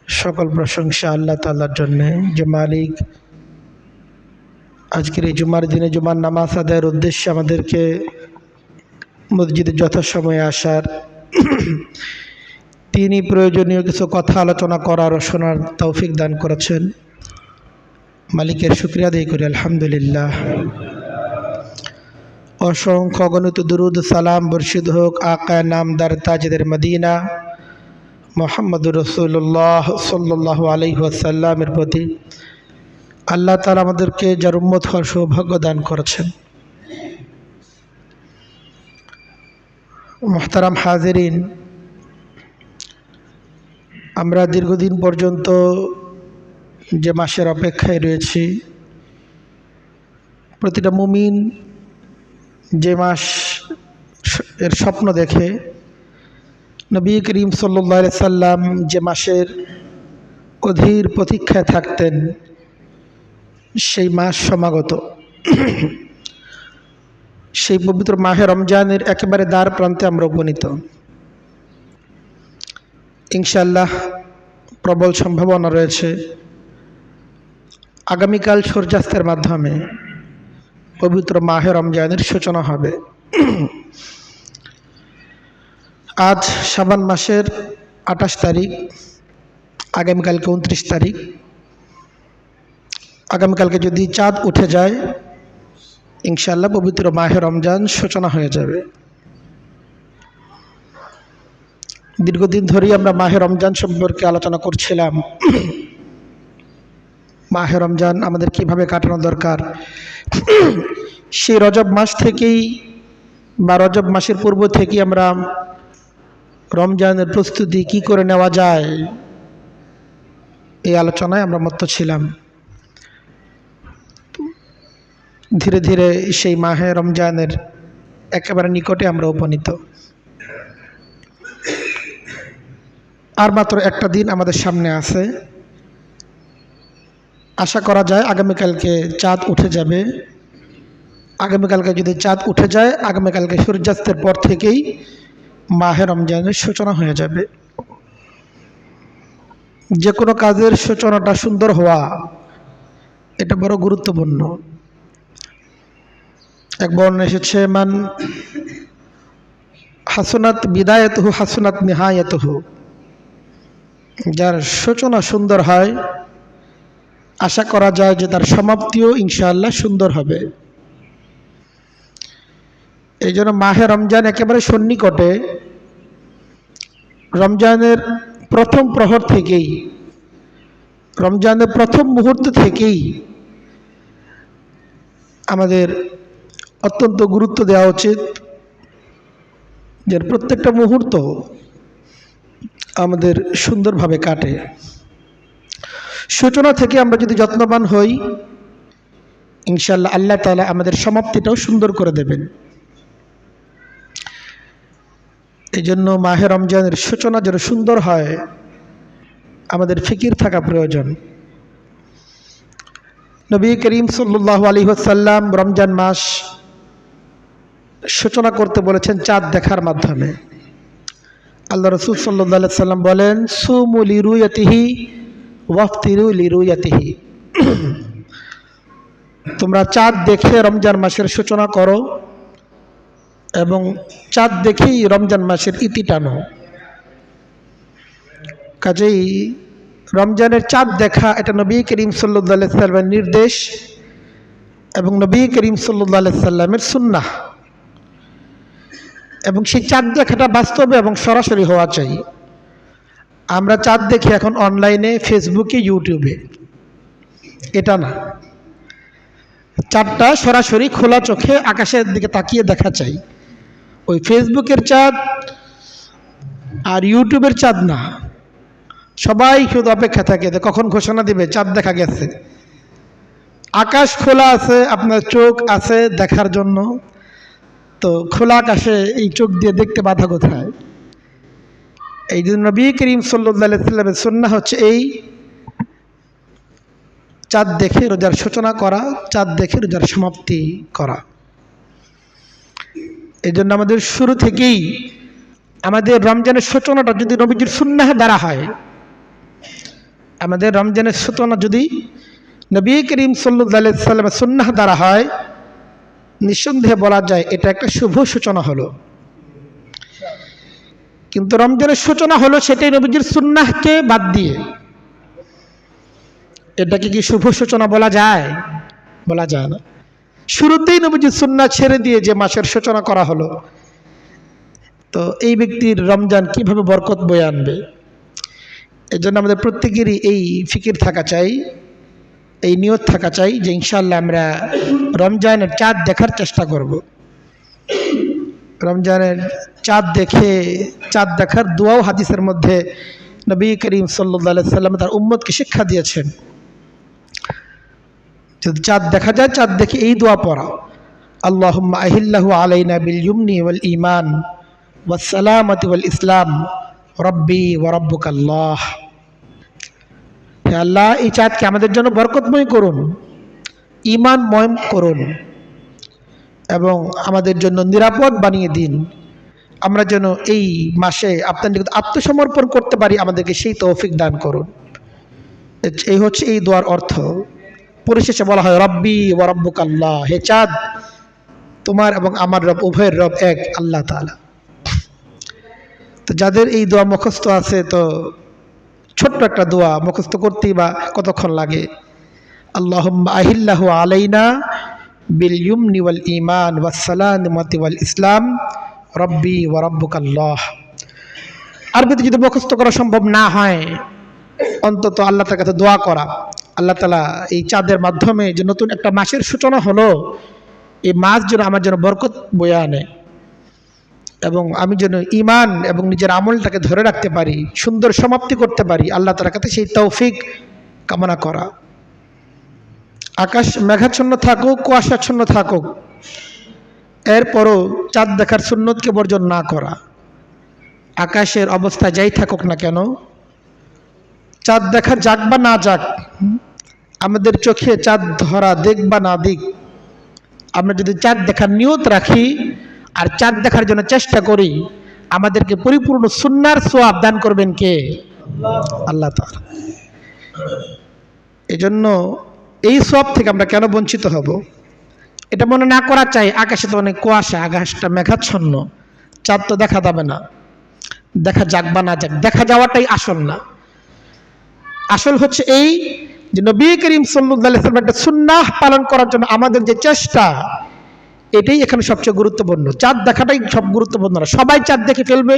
সকল প্রশংসা আল্লাহ তাআলার জন্য, যে মালিক আজকের এই জুমার দিনে জুমার নামাজ আদায়ের উদ্দেশ্যে আমাদেরকে মসজিদে যথাসময়ে আসার, তিনি প্রয়োজনীয় কিছু কথা আলোচনা করার ও শোনার তৌফিক দান করেছেন। মালিকের শুকরিয়া আদায় করি, আলহামদুলিল্লাহ। অসংখ্য অগণিত দুরুদ সালাম বর্ষিত হোক আকা নামদার তাজদের মদিনা মুহাম্মদুর রাসূলুল্লাহ সাল্লাল্লাহু আলাইহি ওয়াসাল্লামের প্রতি। আল্লাহ তাআলা আমাদেরকে যার উম্মত হওয়ার সৌভাগ্য দান করেছেন। মুহতারাম হাজিরিন, আমরা দীর্ঘদিন পর্যন্ত যে মাসের অপেক্ষায় রয়েছি, প্রতিটা মুমিন যে মাস এর স্বপ্ন দেখে, নবী করিম সাল্লাল্লাহু আলাইহি সাল্লাম যে মাসের অধীর প্রতীক্ষায় থাকতেন, সেই মাস সমাগত। সেই পবিত্র মাহে রমজানের একেবারে দ্বার প্রান্তে আমরা উপনীত। ইনশাআল্লাহ প্রবল সম্ভাবনা রয়েছে আগামীকাল সূর্যাস্তের মাধ্যমে পবিত্র মাহে রমজানের সূচনা হবে। আজ শাবান মাসের 28 তারিখ, আগামীকালকে 29 তারিখ। আগামীকালকে যদি চাঁদ উঠে যায়, ইনশাআল্লাহ পবিত্র মাহে রমজান সূচনা হয়ে যাবে। দীর্ঘদিন ধরেই আমরা মাহে রমজান সম্পর্কে আলোচনা করছিলাম। মাহে রমজান আমাদের কিভাবে কাটানো দরকার। সেই রজব মাস থেকেই বা রজব মাসের পূর্ব থেকেই আমরা রমজানের প্রস্তুতি কি করে নেওয়া যায়, এই আলোচনায় আমরা মত্ত ছিলাম। ধীরে ধীরে সেই মাহে রমজানের একেবারে নিকটে আমরা উপনীত। আর মাত্র একটা দিন আমাদের সামনে আছে। আশা করা যায় আগামীকালকে চাঁদ উঠে যাবে। আগামীকালকে যদি চাঁদ উঠে যায়, আগামীকালকে সূর্যাস্তের পর থেকেই মাহে রমজানের সূচনা হয়ে যাবে। যে কোনো কাজের সূচনাটা সুন্দর হওয়া, এটা বড় গুরুত্বপূর্ণ। এক বর্ণনা এসেছে, মান হাসনাত বিদায়াতুহু হাসনাত নিহায়াতুহু। যার সূচনা সুন্দর হয়, আশা করা যায় যে তার সমাপ্তিও ইনশাআল্লাহ সুন্দর হবে। এই জন্য মাহে রমজান একেবারে সন্নিকটে। রমজানের প্রথম প্রহর থেকেই, রমজানের প্রথম মুহূর্ত থেকেই আমাদের অত্যন্ত গুরুত্ব দেওয়া উচিত, যে প্রত্যেকটা মুহূর্ত আমাদের সুন্দরভাবে কাটে। সূচনা থেকে আমরা যদি যত্নবান হই, ইনশাআল্লাহ আল্লাহ তাআলা আমাদের সমাপ্তিটাও সুন্দর করে দেবেন। এই জন্য মাহে রমজানের সূচনা যেন সুন্দর হয়, আমাদের ফিকির থাকা প্রয়োজন। নবী করিম সাল্লাল্লাহু আলাইহি ওয়াসাল্লাম রমজান মাস সূচনা করতে বলেছেন চাঁদ দেখার মাধ্যমে। আল্লাহ রাসূল সাল্লাল্লাহু আলাইহি ওয়াসাল্লাম বলেন, সুমু লিরুয়াতিহি ওয়াফতিরু লিরুয়াতিহি। তোমরা চাঁদ দেখে রমজান মাসের সূচনা করো এবং চাঁদ দেখেই রমজান মাসের ইতি টানো। কাজেই রমজানের চাঁদ দেখা, এটা নবী করিম সাল্লাল্লাহু আলাইহি ওয়াসাল্লামের নির্দেশ এবং নবী করিম সাল্লাল্লাহু আলাইহি ওয়াসাল্লামের সুন্নাহ। এবং সেই চাঁদ দেখাটা বাস্তবে এবং সরাসরি হওয়া চাই। আমরা চাঁদ দেখি এখন অনলাইনে, ফেসবুকে, ইউটিউবে, এটা না। চাঁদটা সরাসরি খোলা চোখে আকাশের দিকে তাকিয়ে দেখা চাই। ওই ফেসবুকের চাঁদ আর ইউটিউবের চাঁদ না। সবাই শুধু অপেক্ষা থাকে যে কখন ঘোষণা দিবে চাঁদ দেখা গেছে। আকাশ খোলা আছে, আপনার চোখ আছে দেখার জন্য, তো খোলা আকাশে এই চোখ দিয়ে দেখতে বাধা কোথায়? এই জন্য নবী করিম সাল্লাল্লাহু আলাইহি ওয়াসাল্লামের সুন্নাহ হচ্ছে এই চাঁদ দেখে রোজার সূচনা করা, চাঁদ দেখে রোজার সমাপ্তি করা। এই জন্য আমাদের শুরু থেকেই আমাদের রমজানের সূচনাটা যদি নবীজির সুন্নাহ দ্বারা হয়, আমাদের রমজানের সূচনা যদি নবী করিম সাল্লাল্লাহু আলাইহি ওয়াসাল্লামের সুন্নাহ দ্বারা হয়, নিঃসন্দেহে বলা যায় এটা একটা শুভ সূচনা হলো। কিন্তু রমজানের সূচনা হলো সেটাই নবীজির সুন্নাহকে বাদ দিয়ে। এটাকে কি শুভ সূচনা বলা যায়? বলা যায় না। শুরুতেই নবীজির সুন্নাহ ছেড়ে দিয়ে যে মাসের সূচনা করা হলো, তো এই ব্যক্তির রমজান কিভাবে বরকত বয়ে আনবে? এই জন্য আমাদের প্রত্যেকেরই এই ফিকির থাকা চাই, এই নিয়ত থাকা চাই যে ইনশাআল্লাহ আমরা রমজানের চাঁদ দেখার চেষ্টা করব। রমজানের চাঁদ দেখে চাঁদ দেখার দোয়াও হাদিসের মধ্যে নবী করিম সাল্লাল্লাহু আলাইহি ওয়াসাল্লাম তার উম্মতকে শিক্ষা দিয়েছেন। যদি চাঁদ দেখা যায়, চাঁদ দেখে এই দোয়া পড়া, আল্লাহুম্মা আহিল্লাহু আলাইনা বিল ইয়ুমনি ওয়াল ঈমান ওয়াস সালামাতি ওয়াল ইসলাম রব্বি ওয়া রাব্বুকাল্লাহ। হে আল্লাহ, এই চাঁদকে আমাদের জন্য বরকতময় করুন, ঈমানময় করুন এবং আমাদের জন্য নিরাপদ বানিয়ে দিন। আমরা যেন এই মাসে আপনার নিকট আত্মসমর্পণ করতে পারি, আমাদেরকে সেই তৌফিক দান করুন। এই হচ্ছে এই দোয়ার অর্থ। পরিশেষে বলা হয় রব্বি ওয়া রাব্বুকাল্লাহ, হে চাঁদ, তোমার এবং আমার রব, উভয়ের রব এক আল্লাহ তাআলা। তো যাদের এই দোয়া মুখস্থ আছে, তো ছোট্ট একটা দোয়া মুখস্থ করতেই বা কতক্ষণ লাগে। আল্লাহুম্মা আহিল্লাহু আলাইনা বিল ইয়ুমনি ওয়াল ঈমান ওয়াস সালামাতি ওয়াল ইসলাম রব্বি ওয়া রাব্বুকাল্লাহ। আরবিতে যদি মুখস্থ করা সম্ভব না হয়, অন্তত আল্লাহ তাআলার কাছে দোয়া করা, আল্লাহ তাআলা এই চাঁদের মাধ্যমে যে নতুন একটা মাসের সূচনা হলো, এই মাস যেন আমার জন্য বরকত বয়ে আনে এবং আমি যেন ঈমান এবং নিজের আমলটাকে ধরে রাখতে পারি, সুন্দর সমাপ্তি করতে পারি, আল্লাহ তাআলার কাছে সেই তৌফিক কামনা করা। আকাশ মেঘাচ্ছন্ন থাকুক, কুয়াশাচ্ছন্ন থাকুক, এরপরও চাঁদ দেখার সুন্নতকে বর্জন না করা। আকাশের অবস্থা যাই থাকুক না কেন, চাঁদ দেখা যাক বা না যাক, আমাদের চোখে চাঁদ ধরা দিক বা না দিক, আমরা যদি চাঁদ দেখার নিয়ত রাখি আর চাঁদ দেখার জন্য চেষ্টা করি, আমাদেরকে পরিপূর্ণ সুন্নাহর সওয়াব দান করবেন কে? আল্লাহ তাআলা। এজন্য এই সওয়াব থেকে আমরা কেন বঞ্চিত হব? এটা মনে না করা চাই। আকাশে তো অনেক কুয়াশা, আকাশটা মেঘাচ্ছন্ন, চাঁদ তো দেখা যাবে না। দেখা যাক বা না যাক, দেখা যাওয়াটাই আসল না। আসল হচ্ছে এই যে নবী করিম সাল্লাল্লাহু আলাইহি ওয়াসাল্লাম একটা সুন্নাহ পালন করার জন্য আমাদের যে চেষ্টা, এটাই এখানে সবচেয়ে গুরুত্বপূর্ণ। চাঁদ দেখাটাই সব গুরুত্বপূর্ণ না। সবাই চাঁদ দেখে ফেলবে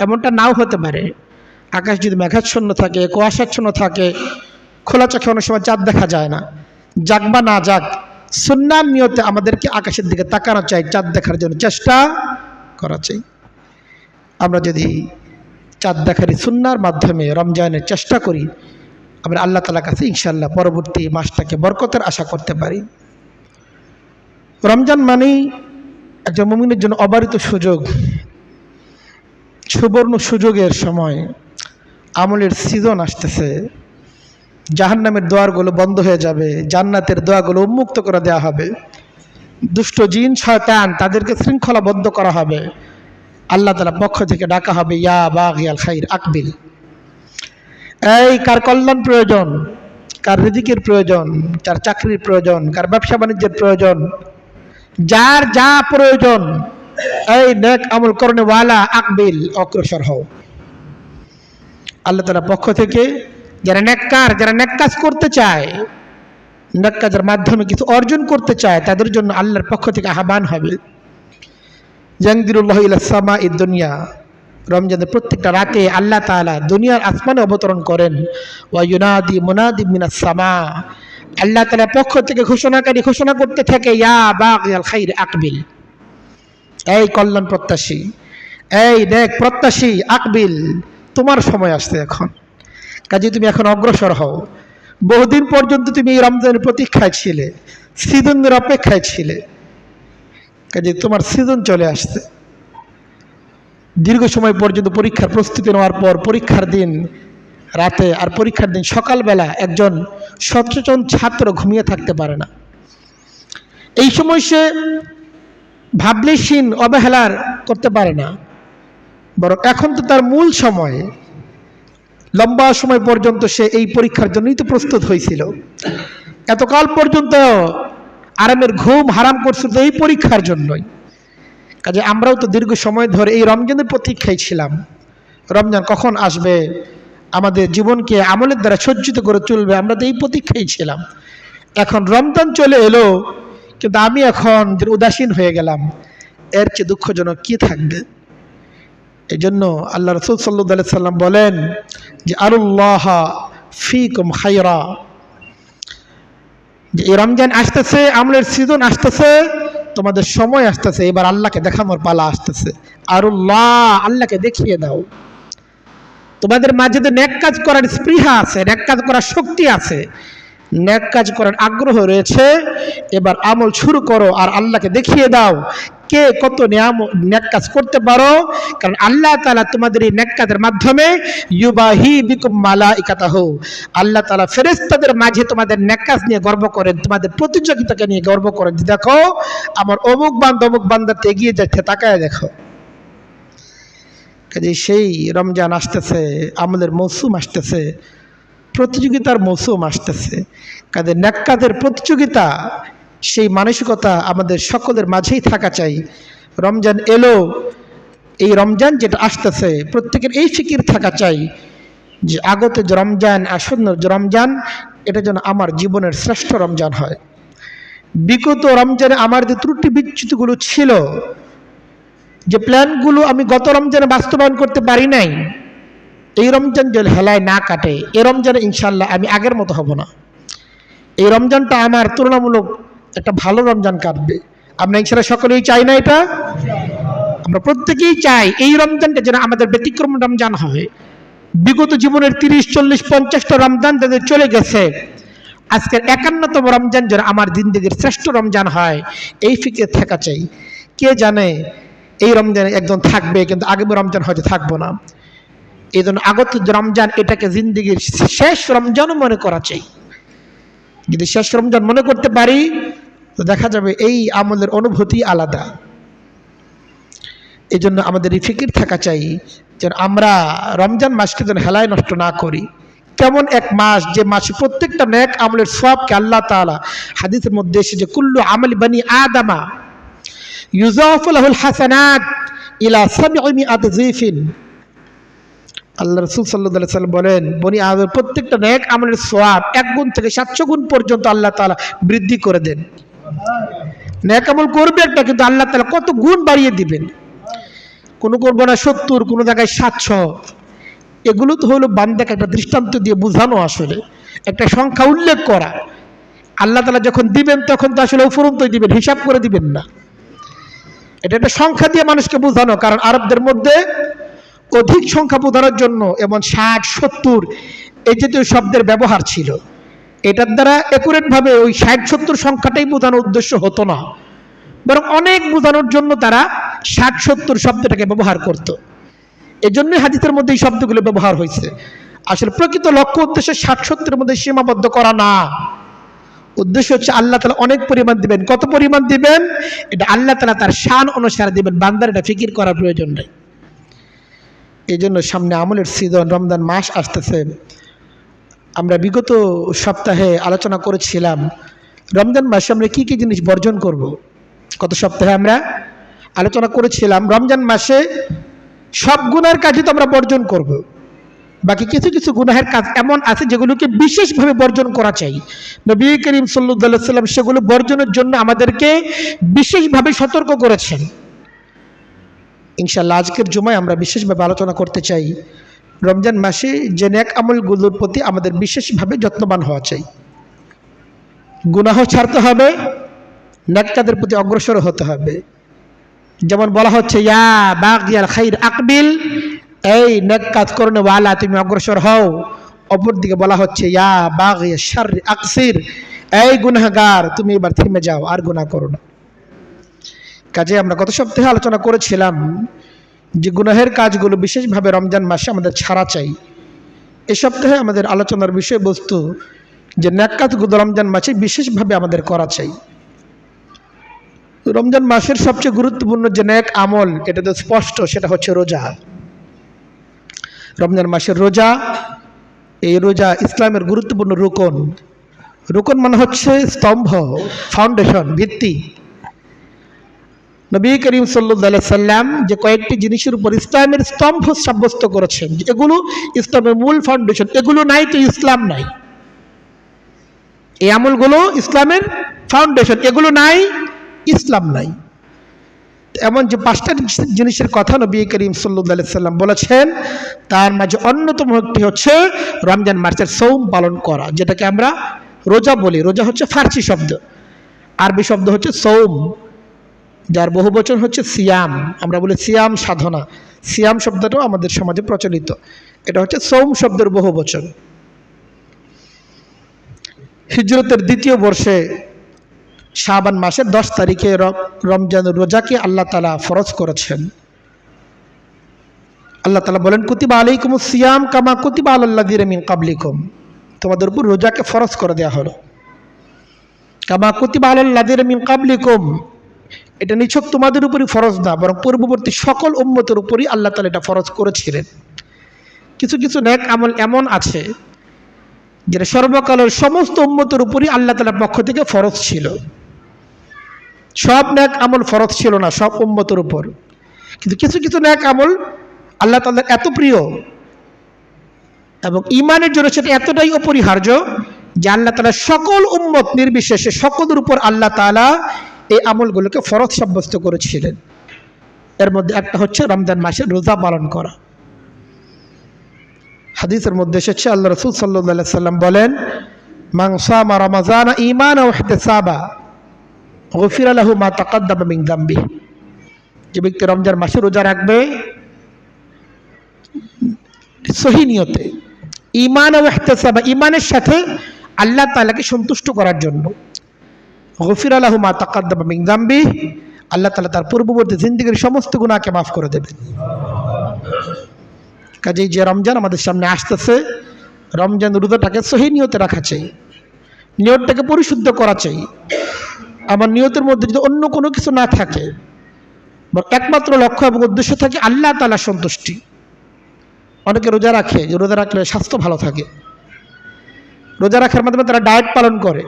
এমনটা নাও হতে পারে। আকাশ যদি মেঘাচ্ছন্ন থাকে, কুয়াশাচ্ছন্ন থাকে, খোলা চোখে অনেক সময় চাঁদ দেখা যায় না। যাক বা না যাক, সুন্নাহর নিয়তে আমাদেরকে আকাশের দিকে তাকানো চাই, চাঁদ দেখার জন্য চেষ্টা করা চাই। আমরা যদি চাঁদ দেখার সুন্নাহর মাধ্যমে রমজানের চেষ্টা করি, আমরা আল্লাহ তাআলার কাছে ইনশাআল্লাহ পরবর্তী মাসটাকে বরকতের আশা করতে পারি। রমজান মানেই একজন মুমিনের জন্য অবারিত সুযোগ, সুবর্ণ সুযোগের সময়। আমলের সিজন আসতেছে, জাহান্নামের দোয়ারগুলো বন্ধ হয়ে যাবে, জান্নাতের দোয়াগুলো উন্মুক্ত করে দেওয়া হবে, দুষ্ট জিন শয়তান তাদেরকে শৃঙ্খলাবদ্ধ করা হবে, আল্লাহ তাআলার পক্ষ থেকে ডাকা হবে, ইয়া বাগিয়াল খাইর আকবিল। এই কার কল্যাণ প্রয়োজন, কার রিজিকের প্রয়োজন, কার চাকরির প্রয়োজন, কার ব্যবসা বাণিজ্যের প্রয়োজন, যার যা প্রয়োজন, এই নেক আমল করনে ওয়ালা আকবিল, অগ্রসর হও। আল্লাহ তাআলার পক্ষ থেকে যারা নেককার, যারা নেক কাজ করতে চায়, নেক কাজের মাধ্যমে কিছু অর্জন করতে চায়, তাদের জন্য আল্লাহর পক্ষ থেকে আহ্বান হবে। ইয়ানজিরুল্লাহু ইলাস সামাঈদ দুনিয়া, রমজানের প্রত্যেকটা রাতে আল্লাহ তাআলা দুনিয়ার আসমানে অবতরণ করেন। ওয়া ইউনাদি মুনাদি মিনাস সামা, আল্লাহ তাআলার পক্ষ থেকে ঘোষণাকারী ঘোষণা করতে থাকে, ইয়া বাগিয়াল খাইর আকবিল, এই কল্যাণ প্রত্যাশী, এই নেক প্রত্যাশী আকবিল, তোমার সময় আসছে এখন, কাজে তুমি এখন অগ্রসর হও। বহুদিন পর্যন্ত তুমি এই রমজানের প্রতীক্ষায় ছিলে, সিজনের অপেক্ষায় ছিলে, কাজে তোমার সিজন চলে আসছে। দীর্ঘ সময় পর্যন্ত পরীক্ষার প্রস্তুতি নেওয়ার পর পরীক্ষার দিন রাতে আর পরীক্ষার দিন সকালবেলা একজন সচেতন ছাত্র ঘুমিয়ে থাকতে পারে না। এই সময় সে ভাবলেশীন অবহেলার করতে পারে না, বরং এখন তো তার মূল সময়। লম্বা সময় পর্যন্ত সে এই পরীক্ষার জন্যই তো প্রস্তুত হয়েছিল। এতকাল পর্যন্ত আরামের ঘুম হারাম করছিল এই পরীক্ষার জন্যই। কাজে আমরাও তো দীর্ঘ সময় ধরে এই রমজানের প্রতীক্ষায় ছিলাম, রমজান কখন আসবে, আমাদের জীবনকে আমলের দ্বারা সজ্জিত করে চলবে, আমরা তো এই প্রতীক্ষায় ছিলাম। এখন রমজান চলে এলো, কিন্তু আমি এখন উদাসীন হয়ে গেলাম, এর চেয়ে দুঃখজনক কি থাকবে। এই জন্য আল্লাহ রাসূল সাল্লাল্লাহু আলাইহি সাল্লাম বলেন যে আল্লাহ ফিকুম খায়রা, যে এই রমজান আসতেছে, আমলের সিজন আসতেছে, তোমাদের সময় আসতেছে, এবার আল্লাহকে দেখানোর পালা আসতেছে। আল্লাহ, আল্লাহকে দেখিয়ে দাও। তোমাদের মাঝে তো নেক কাজ করার স্পৃহা আছে, নেক কাজ করার শক্তি আছে, নেক কাজ করার আগ্রহ রয়েছে, এবার আমল শুরু করো আর আল্লাহকে দেখিয়ে দাও কে কত নেক কাজ করতে পারো। কারণ আল্লাহ তাআলা তোমাদের এই নেক কাজের মাধ্যমে ইউবাহি বিকুম মালাইকাতাহু, আল্লাহ তাআলা ফেরেশতাদের মাঝে তোমাদের নেক কাজ নিয়ে গর্ব করেন, তোমাদের প্রতিযোগিতাকে নিয়ে গর্ব করেন। দেখো আমার অমুক বান্দা অমুক বান্দাতে এগিয়ে যাচ্ছে, তাকায় দেখো। কাজে সেই রমজান আসতেছে, আমলের মৌসুম আসতেছে, প্রতিযোগিতার মৌসুম আসতেছে। কাজে নেক কাজের প্রতিযোগিতা, সেই মানসিকতা আমাদের সকলের মাঝেই থাকা চাই। রমজান এলো, এই রমজান যেটা আসতেছে প্রত্যেকের এই ফিকির থাকা চাই যে আগত যে রমজান, আসন্ন যে রমজান, এটা যেন আমার জীবনের শ্রেষ্ঠ রমজান হয়। বিগত রমজানে আমার যে ত্রুটি বিচ্যুতিগুলো ছিল, যে প্ল্যানগুলো আমি গত রমজানে বাস্তবায়ন করতে পারি নাই, এই রমজান যদি হেলায় না কাটে, এই রমজানে ইনশাল্লাহ আমি আগের মতো হব না। এই রমজানটা আমার তুলনামূলক একটা ভালো রমজান কাটবে। আমরা ইনশাল্লাহ সকলেই চাই না? এটা আমরা প্রত্যেকেই চাই এই রমজানটা যেন আমাদের ব্যতিক্রম রমজান হয়। বিগত জীবনের 30, 40, 50টা রমজান তাদের চলে গেছে, আজকের 51তম রমজান যেন আমার জিন্দেগির শ্রেষ্ঠ রমজান হয়, এই ফিকির থাকা চাই। কে জানে এই রমজানে একজন থাকবে, কিন্তু আগামী রমজান হয়তো থাকবো না। এই জন্য আগত রমজান এটাকে জিন্দেগির শেষ রমজানও মনে করা চাই। যদি শেষ রমজান মনে করতে পারি তো দেখা যাবে এই আমলের অনুভূতি আলাদা। এই জন্য আমাদের এই ফিকির থাকা চাই যেন আমরা রমজান মাসকে যেন হেলায় নষ্ট না করি। কেমন এক মাস, যে মাসে প্রত্যেকটা নেক আমলের সওয়াবকে আল্লাহ তাআলা হাদিসের মধ্যে এসেছে কুল্লু আমালি বানি আদামা ইউযাফু লাহুল হাসানাত ইলা 700 যিফিন। আল্লাহ রাসূল সাল্লাল্লাহু আলাইহি ওয়াসাল্লাম বলেন, বনি আদমের প্রত্যেকটা নেক আমলের সওয়াব 1 গুণ থেকে 700 গুণ পর্যন্ত আল্লাহ তাআলা বৃদ্ধি করে দেন। নেক আমল করবে একটা, কিন্তু আল্লাহ তাআলা কত গুণ বাড়িয়ে দিবেন। কোনো করবো না 70, কোনো জায়গায় 700। এগুলো তো হলো বান্দাকে একটা দৃষ্টান্ত দিয়ে বোঝানো, আসলে একটা সংখ্যা উল্লেখ করা। আল্লাহ তাআলা যখন দিবেন তখন তো আসলে উপরন্তই দিবেন, হিসাব করে দিবেন না। এটা একটা সংখ্যা দিয়ে মানুষকে বোঝানো। কারণ আরবদের মধ্যে অধিক সংখ্যা বোঝানোর জন্য এমন 60, 70 এই জাতীয় শব্দের ব্যবহার ছিল। এটার দ্বারা একুরেট ভাবে ওই 60, 70 সংখ্যাটাই বোঝানোর উদ্দেশ্য হতো না, বরং অনেক বোঝানোর জন্য তারা 60, 70 শব্দটাকে ব্যবহার করত। এজন্যই হাদিসের মধ্যে এই শব্দগুলো ব্যবহার হয়েছে। আসলে প্রকৃত লক্ষ্য উদ্দেশ্য 60, 70-এর মধ্যে সীমাবদ্ধ করা না। উদ্দেশ্য হচ্ছে আল্লাহ তাআলা অনেক পরিমাণ দিবেন। কত পরিমাণ দিবেন এটা আল্লাহ তাআলা তার শান অনুসারে দিবেন, বান্দার এটা ফিকির করার প্রয়োজন নেই। এই জন্য সামনে আমলের সিজন, রমজান মাস আসতেছে। আমরা বিগত সপ্তাহে আলোচনা করেছিলাম রমজান মাসে আমরা কি কি জিনিস বর্জন করব। গত সপ্তাহে আমরা আলোচনা করেছিলাম রমজান মাসে সব গুনাহের কাজই তো আমরা বর্জন করব, বাকি কিছু কিছু গুনাহের কাজ এমন আছে যেগুলোকে বিশেষভাবে বর্জন করা চাই। নবী করিম সাল্লাল্লাহু আলাইহি ওয়াসাল্লাম সেগুলো বর্জনের জন্য আমাদেরকে বিশেষভাবে সতর্ক করেছেন। ইনশাআল্লাহ আজকের জুমায় আমরা বিশেষভাবে আলোচনা করতে চাই রমজান মাসে যে নেক আমলগুলোর প্রতি আমাদের বিশেষভাবে যত্নবান হওয়া চাই। গুনাহ ছাড়তে হবে, নেক কাজের প্রতি অগ্রসর হতে হবে। যেমন বলা হচ্ছে ইয়া বাগিয়াল খাইর আকবিল, এই নেক কাজ করনে ওয়ালা তুমি অগ্রসর হও। অপরদিকে বলা হচ্ছে ইয়া বাগিয়া শাররি আকসির, এই গুনাহগার তুমি এবার থেমে যাও, আর গুনাহ করো না। কাজে আমরা গত সপ্তাহে আলোচনা করেছিলাম যে গুনাহের কাজগুলো বিশেষভাবে রমজান মাসে আমাদের ছাড়া চাই। এই সপ্তাহে আমাদের আলোচনার বিষয়বস্তু যে নেক কাজগুলো রমজান মাসে বিশেষভাবে আমাদের করা চাই। রমজান মাসের সবচেয়ে গুরুত্বপূর্ণ যে নেক আমল এটা তো স্পষ্ট, সেটা হচ্ছে রোজা। রমজান মাসের রোজা এই রোজা ইসলামের গুরুত্বপূর্ণ রুকন। রুকন মানে হচ্ছে স্তম্ভ, ফাউন্ডেশন, ভিত্তি। নবী করিম সাল্লাল্লাহু আলাইহি সাল্লাম যে কয়েকটি জিনিসের উপর ইসলামের স্তম্ভ সাব্যস্ত করেছেন, এগুলো ইসলামের মূল ফাউন্ডেশন, এগুলো নাই তো ইসলাম নাই। এই আমলগুলো ইসলামের ফাউন্ডেশন, এগুলো নাই ইসলাম নাই। এমন যে 5টা জিনিসের কথা নবী করিম সাল্লাল্লাহু আলাইহি সাল্লাম বলেছেন, তার মাঝে অন্যতম একটি হচ্ছে রমজান মাসের সৌম পালন করা, যেটাকে আমরা রোজা বলি। রোজা হচ্ছে ফার্সি শব্দ, আরবি শব্দ হচ্ছে সৌম, যার বহু বচন হচ্ছে সিয়াম। আমরা বলি সিয়াম সাধনা, সিয়াম শব্দটাও আমাদের সমাজে প্রচলিত। এটা হচ্ছে সৌম শব্দের বহু বচন। হিজরতের 2য় বর্ষে শাবান মাসের 10 তারিখে রমজান রোজাকে আল্লাহ তাআলা ফরজ করেছেন। আল্লাহ তাআলা বলেন, কুতিবা আলাইকুমুস সিয়াম কামা কুতিবা আলাল্লাযিনা মিন ক্বাবলিকুম, তোমাদের উপর রোজাকে ফরজ করে দেওয়া হলো। কামা কুতিবা আলাল্লাযিনা মিন ক্বাবলিকুম, এটা নিছক তোমাদের উপরই ফরজ না, বরং পূর্ববর্তী সকল উম্মতের উপরই আল্লাহ তাআলা এটা ফরজ করেছিলেন। কিছু কিছু নেক আমল এমন আছে যেটা সর্বকালের সমস্ত উম্মতের উপরই আল্লাহ তাআলার পক্ষ থেকে ফরজ ছিল। সব নেক আমল ফরজ ছিল না সব উম্মতের উপর, কিন্তু কিছু কিছু নেক আমল আল্লাহ তাআলার এত প্রিয় এবং ঈমানের জন্য সেটা এতটাই অপরিহার্য যে আল্লাহ তাআলা সকল উম্মত নির্বিশেষে সকলের উপর আল্লাহ তাআলা এই আমলগুলোকে ফরজ সাব্যস্ত করেছিলেন। এর মধ্যে একটা হচ্ছে রমজান মাসে রোজা পালন করা। হাদিসের মধ্যে এসেছে, আল্লাহ রাসূল সাল্লাল্লাহু আলাইহি সাল্লাম বলেন, মান সামা রমাযানা ঈমানান ওয়া ইহতিসাবা গুফিরা লাহু মা তাকাদ্দামা মিন যামবিহি, যে ব্যক্তি রমজান মাসে রোজা রাখবে সহি নিয়তে, ঈমান ও ইহতিসাবা, ঈমানের সাথে আল্লাহ তাআলাকে সন্তুষ্ট করার জন্য, গুফিরা লাহু মা তাকাদ্দামা মিন যামবিহি, আল্লাহ তাআলা তার পূর্ববর্তী জিন্দেগীর সমস্ত গুনাহকে মাফ করে দেবেন। কাজেই যে রমজান আমাদের সামনে আসতেছে, রমজান রোজাটাকে সহি নিয়তে রাখা চাই, নিয়তটাকে পরিশুদ্ধ করা চাই। আমার নিয়তের মধ্যে যদি অন্য কোনো কিছু না থাকে, একমাত্র লক্ষ্য এবং উদ্দেশ্য থাকে আল্লাহ তাআলার সন্তুষ্টি। অনেকে রোজা রাখে, যে রোজা রাখলে স্বাস্থ্য ভালো থাকে, রোজা রাখার মাধ্যমে তারা ডায়েট পালন করে।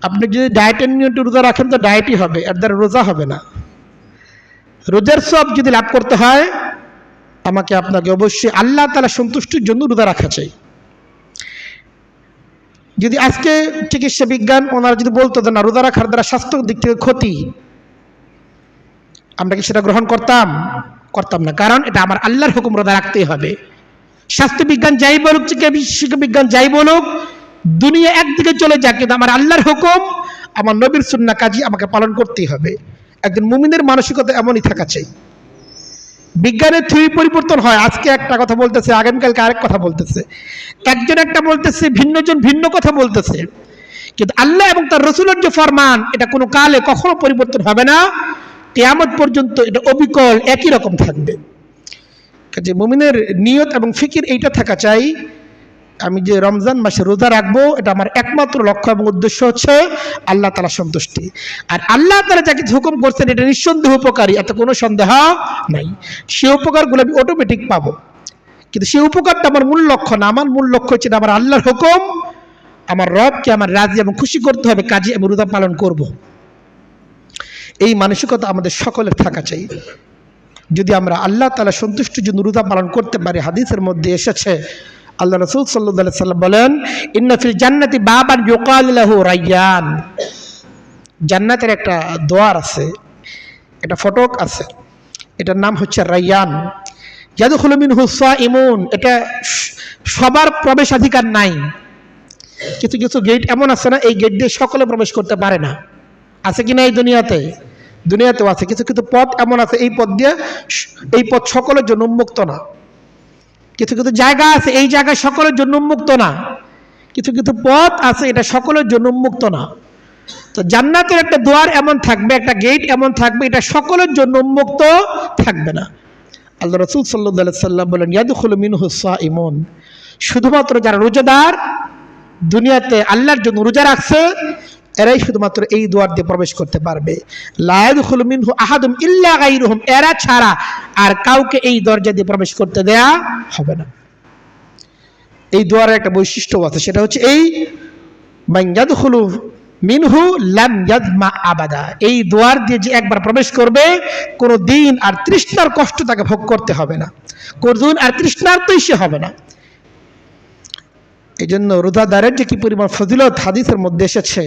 আপনি যদি ডায়েটের নিয়তে রোজা রাখেন তো ডায়েটই হবে, এর দ্বারা রোজা হবে না। রোজার সওয়াব যদি লাভ করতে হয়, আমাকে আপনাকে অবশ্যই আল্লাহ তাআলা সন্তুষ্টির জন্য রোজা রাখা চাই। যদি আজকে চিকিৎসা বিজ্ঞান ওনারা যদি বলতো যে না, রোজা রাখার দ্বারা স্বাস্থ্যের দিক থেকে ক্ষতি, আমরা কি সেটা গ্রহণ করতাম? করতাম না, কারণ এটা আমার আল্লাহর হুকুম, রোজা রাখতেই হবে। স্বাস্থ্য বিজ্ঞান যাই বলুক, চিকিৎসা বিজ্ঞান যাই বলুক, দুনিয়া একদিকে চলে যাক, কিন্তু আমার আল্লাহর হুকুম, আমার নবীর সুন্নাহ কাজী আমাকে পালন করতেই হবে। একজন মুমিনের মানসিকতা এমনই থাকা চাই। বিজ্ঞানের থিওরি পরিবর্তন হয়, আজকে একটা কথা বলতেছে, আগামীকালকে আরেক কথা বলতেছে, একজন একটা বলতেছে, ভিন্নজন ভিন্ন কথা বলতেছে, কিন্তু আল্লাহ এবং তার রাসূলের যে ফরমান, এটা কোনো কালে কখনো পরিবর্তন হবে না, কিয়ামত পর্যন্ত এটা অবিকল একই রকম থাকবে। কাজে মুমিনের নিয়ত এবং ফিকির এইটা থাকা চাই, আমি যে রমজান মাসে রোজা রাখবো, এটা আমার একমাত্র লক্ষ্য এবং উদ্দেশ্য হচ্ছে আল্লাহ তাআলার সন্তুষ্টি। আর আল্লাহ তাআলা যাকে হুকুম করছেন এটা নিঃসন্দেহ উপকারী, এত কোনো সন্দেহ নাই। সেই উপকারগুলো আমি অটোমেটিক পাবো, কিন্তু সেই উপকারটা আমার মূল লক্ষ্য না। আমার মূল লক্ষ্য হচ্ছে আমার আল্লাহর হুকুম, আমার রবকে আমার রাজি এবং খুশি করতে হবে, কাজে আমি রোজা পালন করব। এই মানসিকতা আমাদের সকলের থাকা চাই। যদি আমরা আল্লাহ তাআলা সন্তুষ্টির জন্য রোজা পালন করতে পারি, হাদিসের মধ্যে এসেছে, আল্লাহ রাসূল সাল্লাল্লাহু আলাইহি সাল্লাম বলেন, ইন্না ফিল জান্নাতি বাবান ইউকাল লাহু রায়্যান, জান্নাতের একটা দ্বার আছে, একটা ফটক আছে, এটার নাম হচ্ছে রায়্যান। ইয়াদখুলু মিনহু সাইমুন, এটা সবার প্রবেশাধিকার নাই। কিছু কিছু গেট এমন আছে না, এই গেট দিয়ে সকলে প্রবেশ করতে পারে না, আছে কি না এই দুনিয়াতে? দুনিয়াতেও আছে। কিছু কিছু পথ এমন আছে, এই পথ সকলের জন্য উন্মুক্ত না। কিছু কিছু জায়গা আছে, এই জায়গা সকলের জন্য উন্মুক্ত না। কিছু কিছু পথ আছে, এটা সকলের জন্য উন্মুক্ত না। তো জান্নাতের একটা দ্বার এমন থাকবে, একটা গেট এমন থাকবে, এটা সকলের জন্য উন্মুক্ত থাকবে না। আল্লাহ রাসূল সাল্লাল্লাহু আলাইহি সাল্লাম বলেন, ইয়াদখুলু মিনহু সাইমুন, শুধুমাত্র যারা রোজাদার, দুনিয়াতে আল্লাহর জন্য রোজা রাখছে, এরাই শুধুমাত্র এই দুয়ার দিয়ে প্রবেশ করতে পারবে। লা ইয়াদখুলু মিনহু আহাদুম ইল্লা গায়রুহুম, এরা ছাড়া আর কাউকে এই দরজা দিয়ে প্রবেশ করতে দেয়া হবে না। এই দোয়ার একটা বৈশিষ্ট্য আছে, সেটা হচ্ছে এই মান ইয়াদখুলু মিনহু লাম ইয়াজমা আবাদা। এই দোয়ার দিয়ে যে একবার প্রবেশ করবে, কোনো দিন আর তৃষ্ণার কষ্ট তাকে ভোগ করতে হবে না, কোনো দিন আর তৃষ্ণার্তই সে হবে না। এই জন্য রোজাদারের যে কি পরিমাণ ফজিলত হাদিসের মধ্যে এসেছে,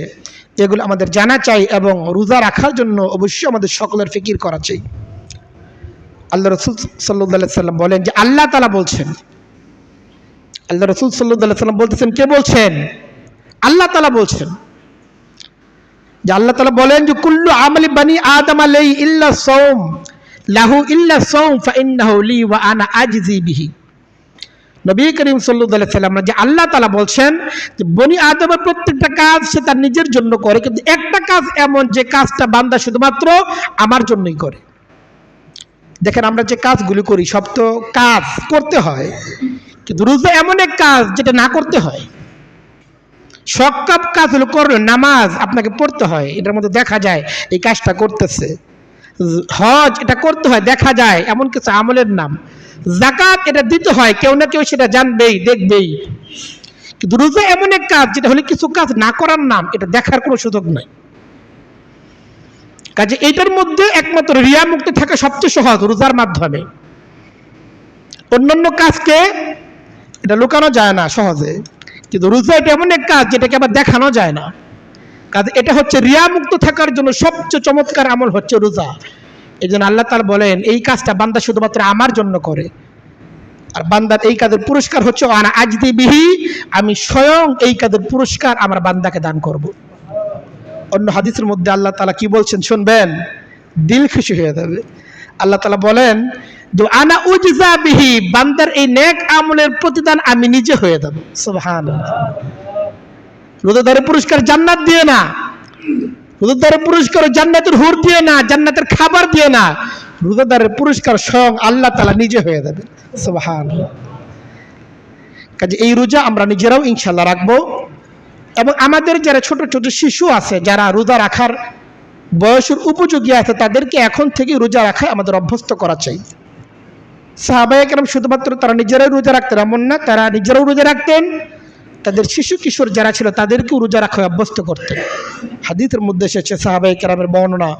এগুলো আমাদের জানা চাই এবং রোজা রাখার জন্য অবশ্যই আমাদের সকলের ফিকির করা চাই। আল্লাহ রসুল সাল্লাল্লাহু আলাইহি সাল্লাম বলেন যে আল্লাহ তাআলা বলছেন, আল্লাহ রসুল সাল্লাল্লাহু আলাইহি সাল্লাম বলতেছেন, কে বলছেন? আল্লাহ তাআলা বলছেন যে আল্লাহ তাআলা বলেন যে কুল্লু আমালি বানি আদম আলাইহি ইল্লা সাওম লাহু ইল্লা সাওম ফাইন্নাহু লি ওয়া আনা আজজি বিহি। নবী করিম সাল্লাল্লাহু আলাইহি সাল্লাম যে আল্লাহ তাআলা বলছেন যে বনি আদমের প্রত্যেকটা কাজ সে তার নিজের জন্য করে, কিন্তু একটা কাজ এমন যে কাজটা বান্দা শুধুমাত্র আমার জন্যই করে। দেখেন আমরা যে কাজগুলি করি সব তো কাজ করতে হয়, কিন্তু রোজা এমন এক কাজ যেটা না করতে হয়। সব কাজ হলো করলে, নামাজ আপনাকে পড়তে হয়, এটার মধ্যে দেখা যায় এই কাজটা করতেছে। হজ এটা করতে হয়, দেখা যায়, এমন কিছু আমলের নাম। যাকাত এটা দিতে হয়, কেউ না কেউ সেটা জানবেই, দেখবেই। কিন্তু রোজা এমন এক কাজ যেটা হলে কিছু কাজ না করার নাম, এটা দেখার কোনো সুযোগ নাই। কাজে এইটার মধ্যে একমাত্র রিয়া মুক্ত থাকা সবচেয়ে সহজ রোজার মাধ্যমে। অন্যান্য কাজকে এটা লুকানো যায় না সহজে, কিন্তু রোজা এটা এমন এক কাজ যেটাকে আবার দেখানো যায় না। কাজে এটা হচ্ছে রিয়া মুক্ত থাকার জন্য সবচেয়ে চমৎকার আমল হচ্ছে রোজা। এই জন্য আল্লাহ তাআলা বলেন এই কাজটা বান্দা শুধুমাত্র আমার জন্য করে, আর বান্দার এই কাজের পুরস্কার হচ্ছে আনা আজদি বিহি, আমি স্বয়ং এই কাজের পুরস্কার আমার বান্দাকে দান করব। অন্য হাদিসের মধ্যে আল্লাহ তাআলা কি বলছেন শুনবেন, দিল খুশি হয়ে যাবে। আল্লাহ তাআলা বলেন যে আনা উজজা বিহি, বান্দার এই নেক আমলের প্রতিদান আমি নিজে হয়ে যাব। সুবহানাল্লাহ। রোজাদারের পুরস্কার জান্নাত দিয়ে না, রোজাদারের পুরস্কার জান্নাতের হুর দিয়ে না, জান্নাতের খাবার দিয়ে না, রোজাদারের পুরস্কার স্বয়ং আল্লাহ তাআলা নিজে হয়ে যাবে। সুবহানাল্লাহ। কাজে এই রোজা আমরা নিজেরাও ইনশাআল্লাহ রাখবো, এবং আমাদের যারা ছোট ছোট শিশু আছে যারা রোজা রাখার বয়সের উপযোগী আছে, তাদেরকে এখন থেকে রোজা রাখায় আমাদের অভ্যস্ত করা চাই। সাহাবায়ে কেরাম শুধুমাত্র তারা নিজেরাই রোজা রাখতেন এমন না, তারা নিজেরাও রোজা রাখতেন, তাদের শিশু কিশোর যারা ছিল তাদেরকেও রোজা রাখায় অভ্যস্ত করতেন। হাদিসের মধ্যে এসেছে সাহাবায়ে কেরামের বর্ণনা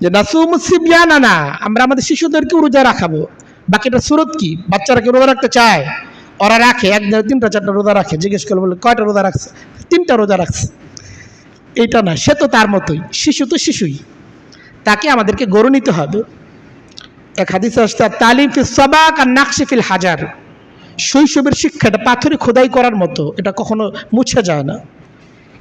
যে নাসুমু সিবয়ানানা, আমরা আমাদের শিশুদেরকেও রোজা রাখাবো। বাকিটা সুরত কি, বাচ্চারা কি রোজা রাখতে চায়? ওরা রাখে, একদিন 3টা 4টা রোজা রাখে। জিজ্ঞেস করে বলে কয়টা রোজা রাখছে? 3টা রোজা রাখছে। এইটা না, সে তো তার মতোই, শিশু তো শিশুই, তাকে আমাদেরকে গড়ে নিতে হবে। এক হাদিসে আসছে তালিম ফিস সাবাক আর নাকশি ফিল হাজার, শৈশবের শিক্ষাটা পাথরে খোদাই করার মতো, এটা কখনো মুছে যায় না।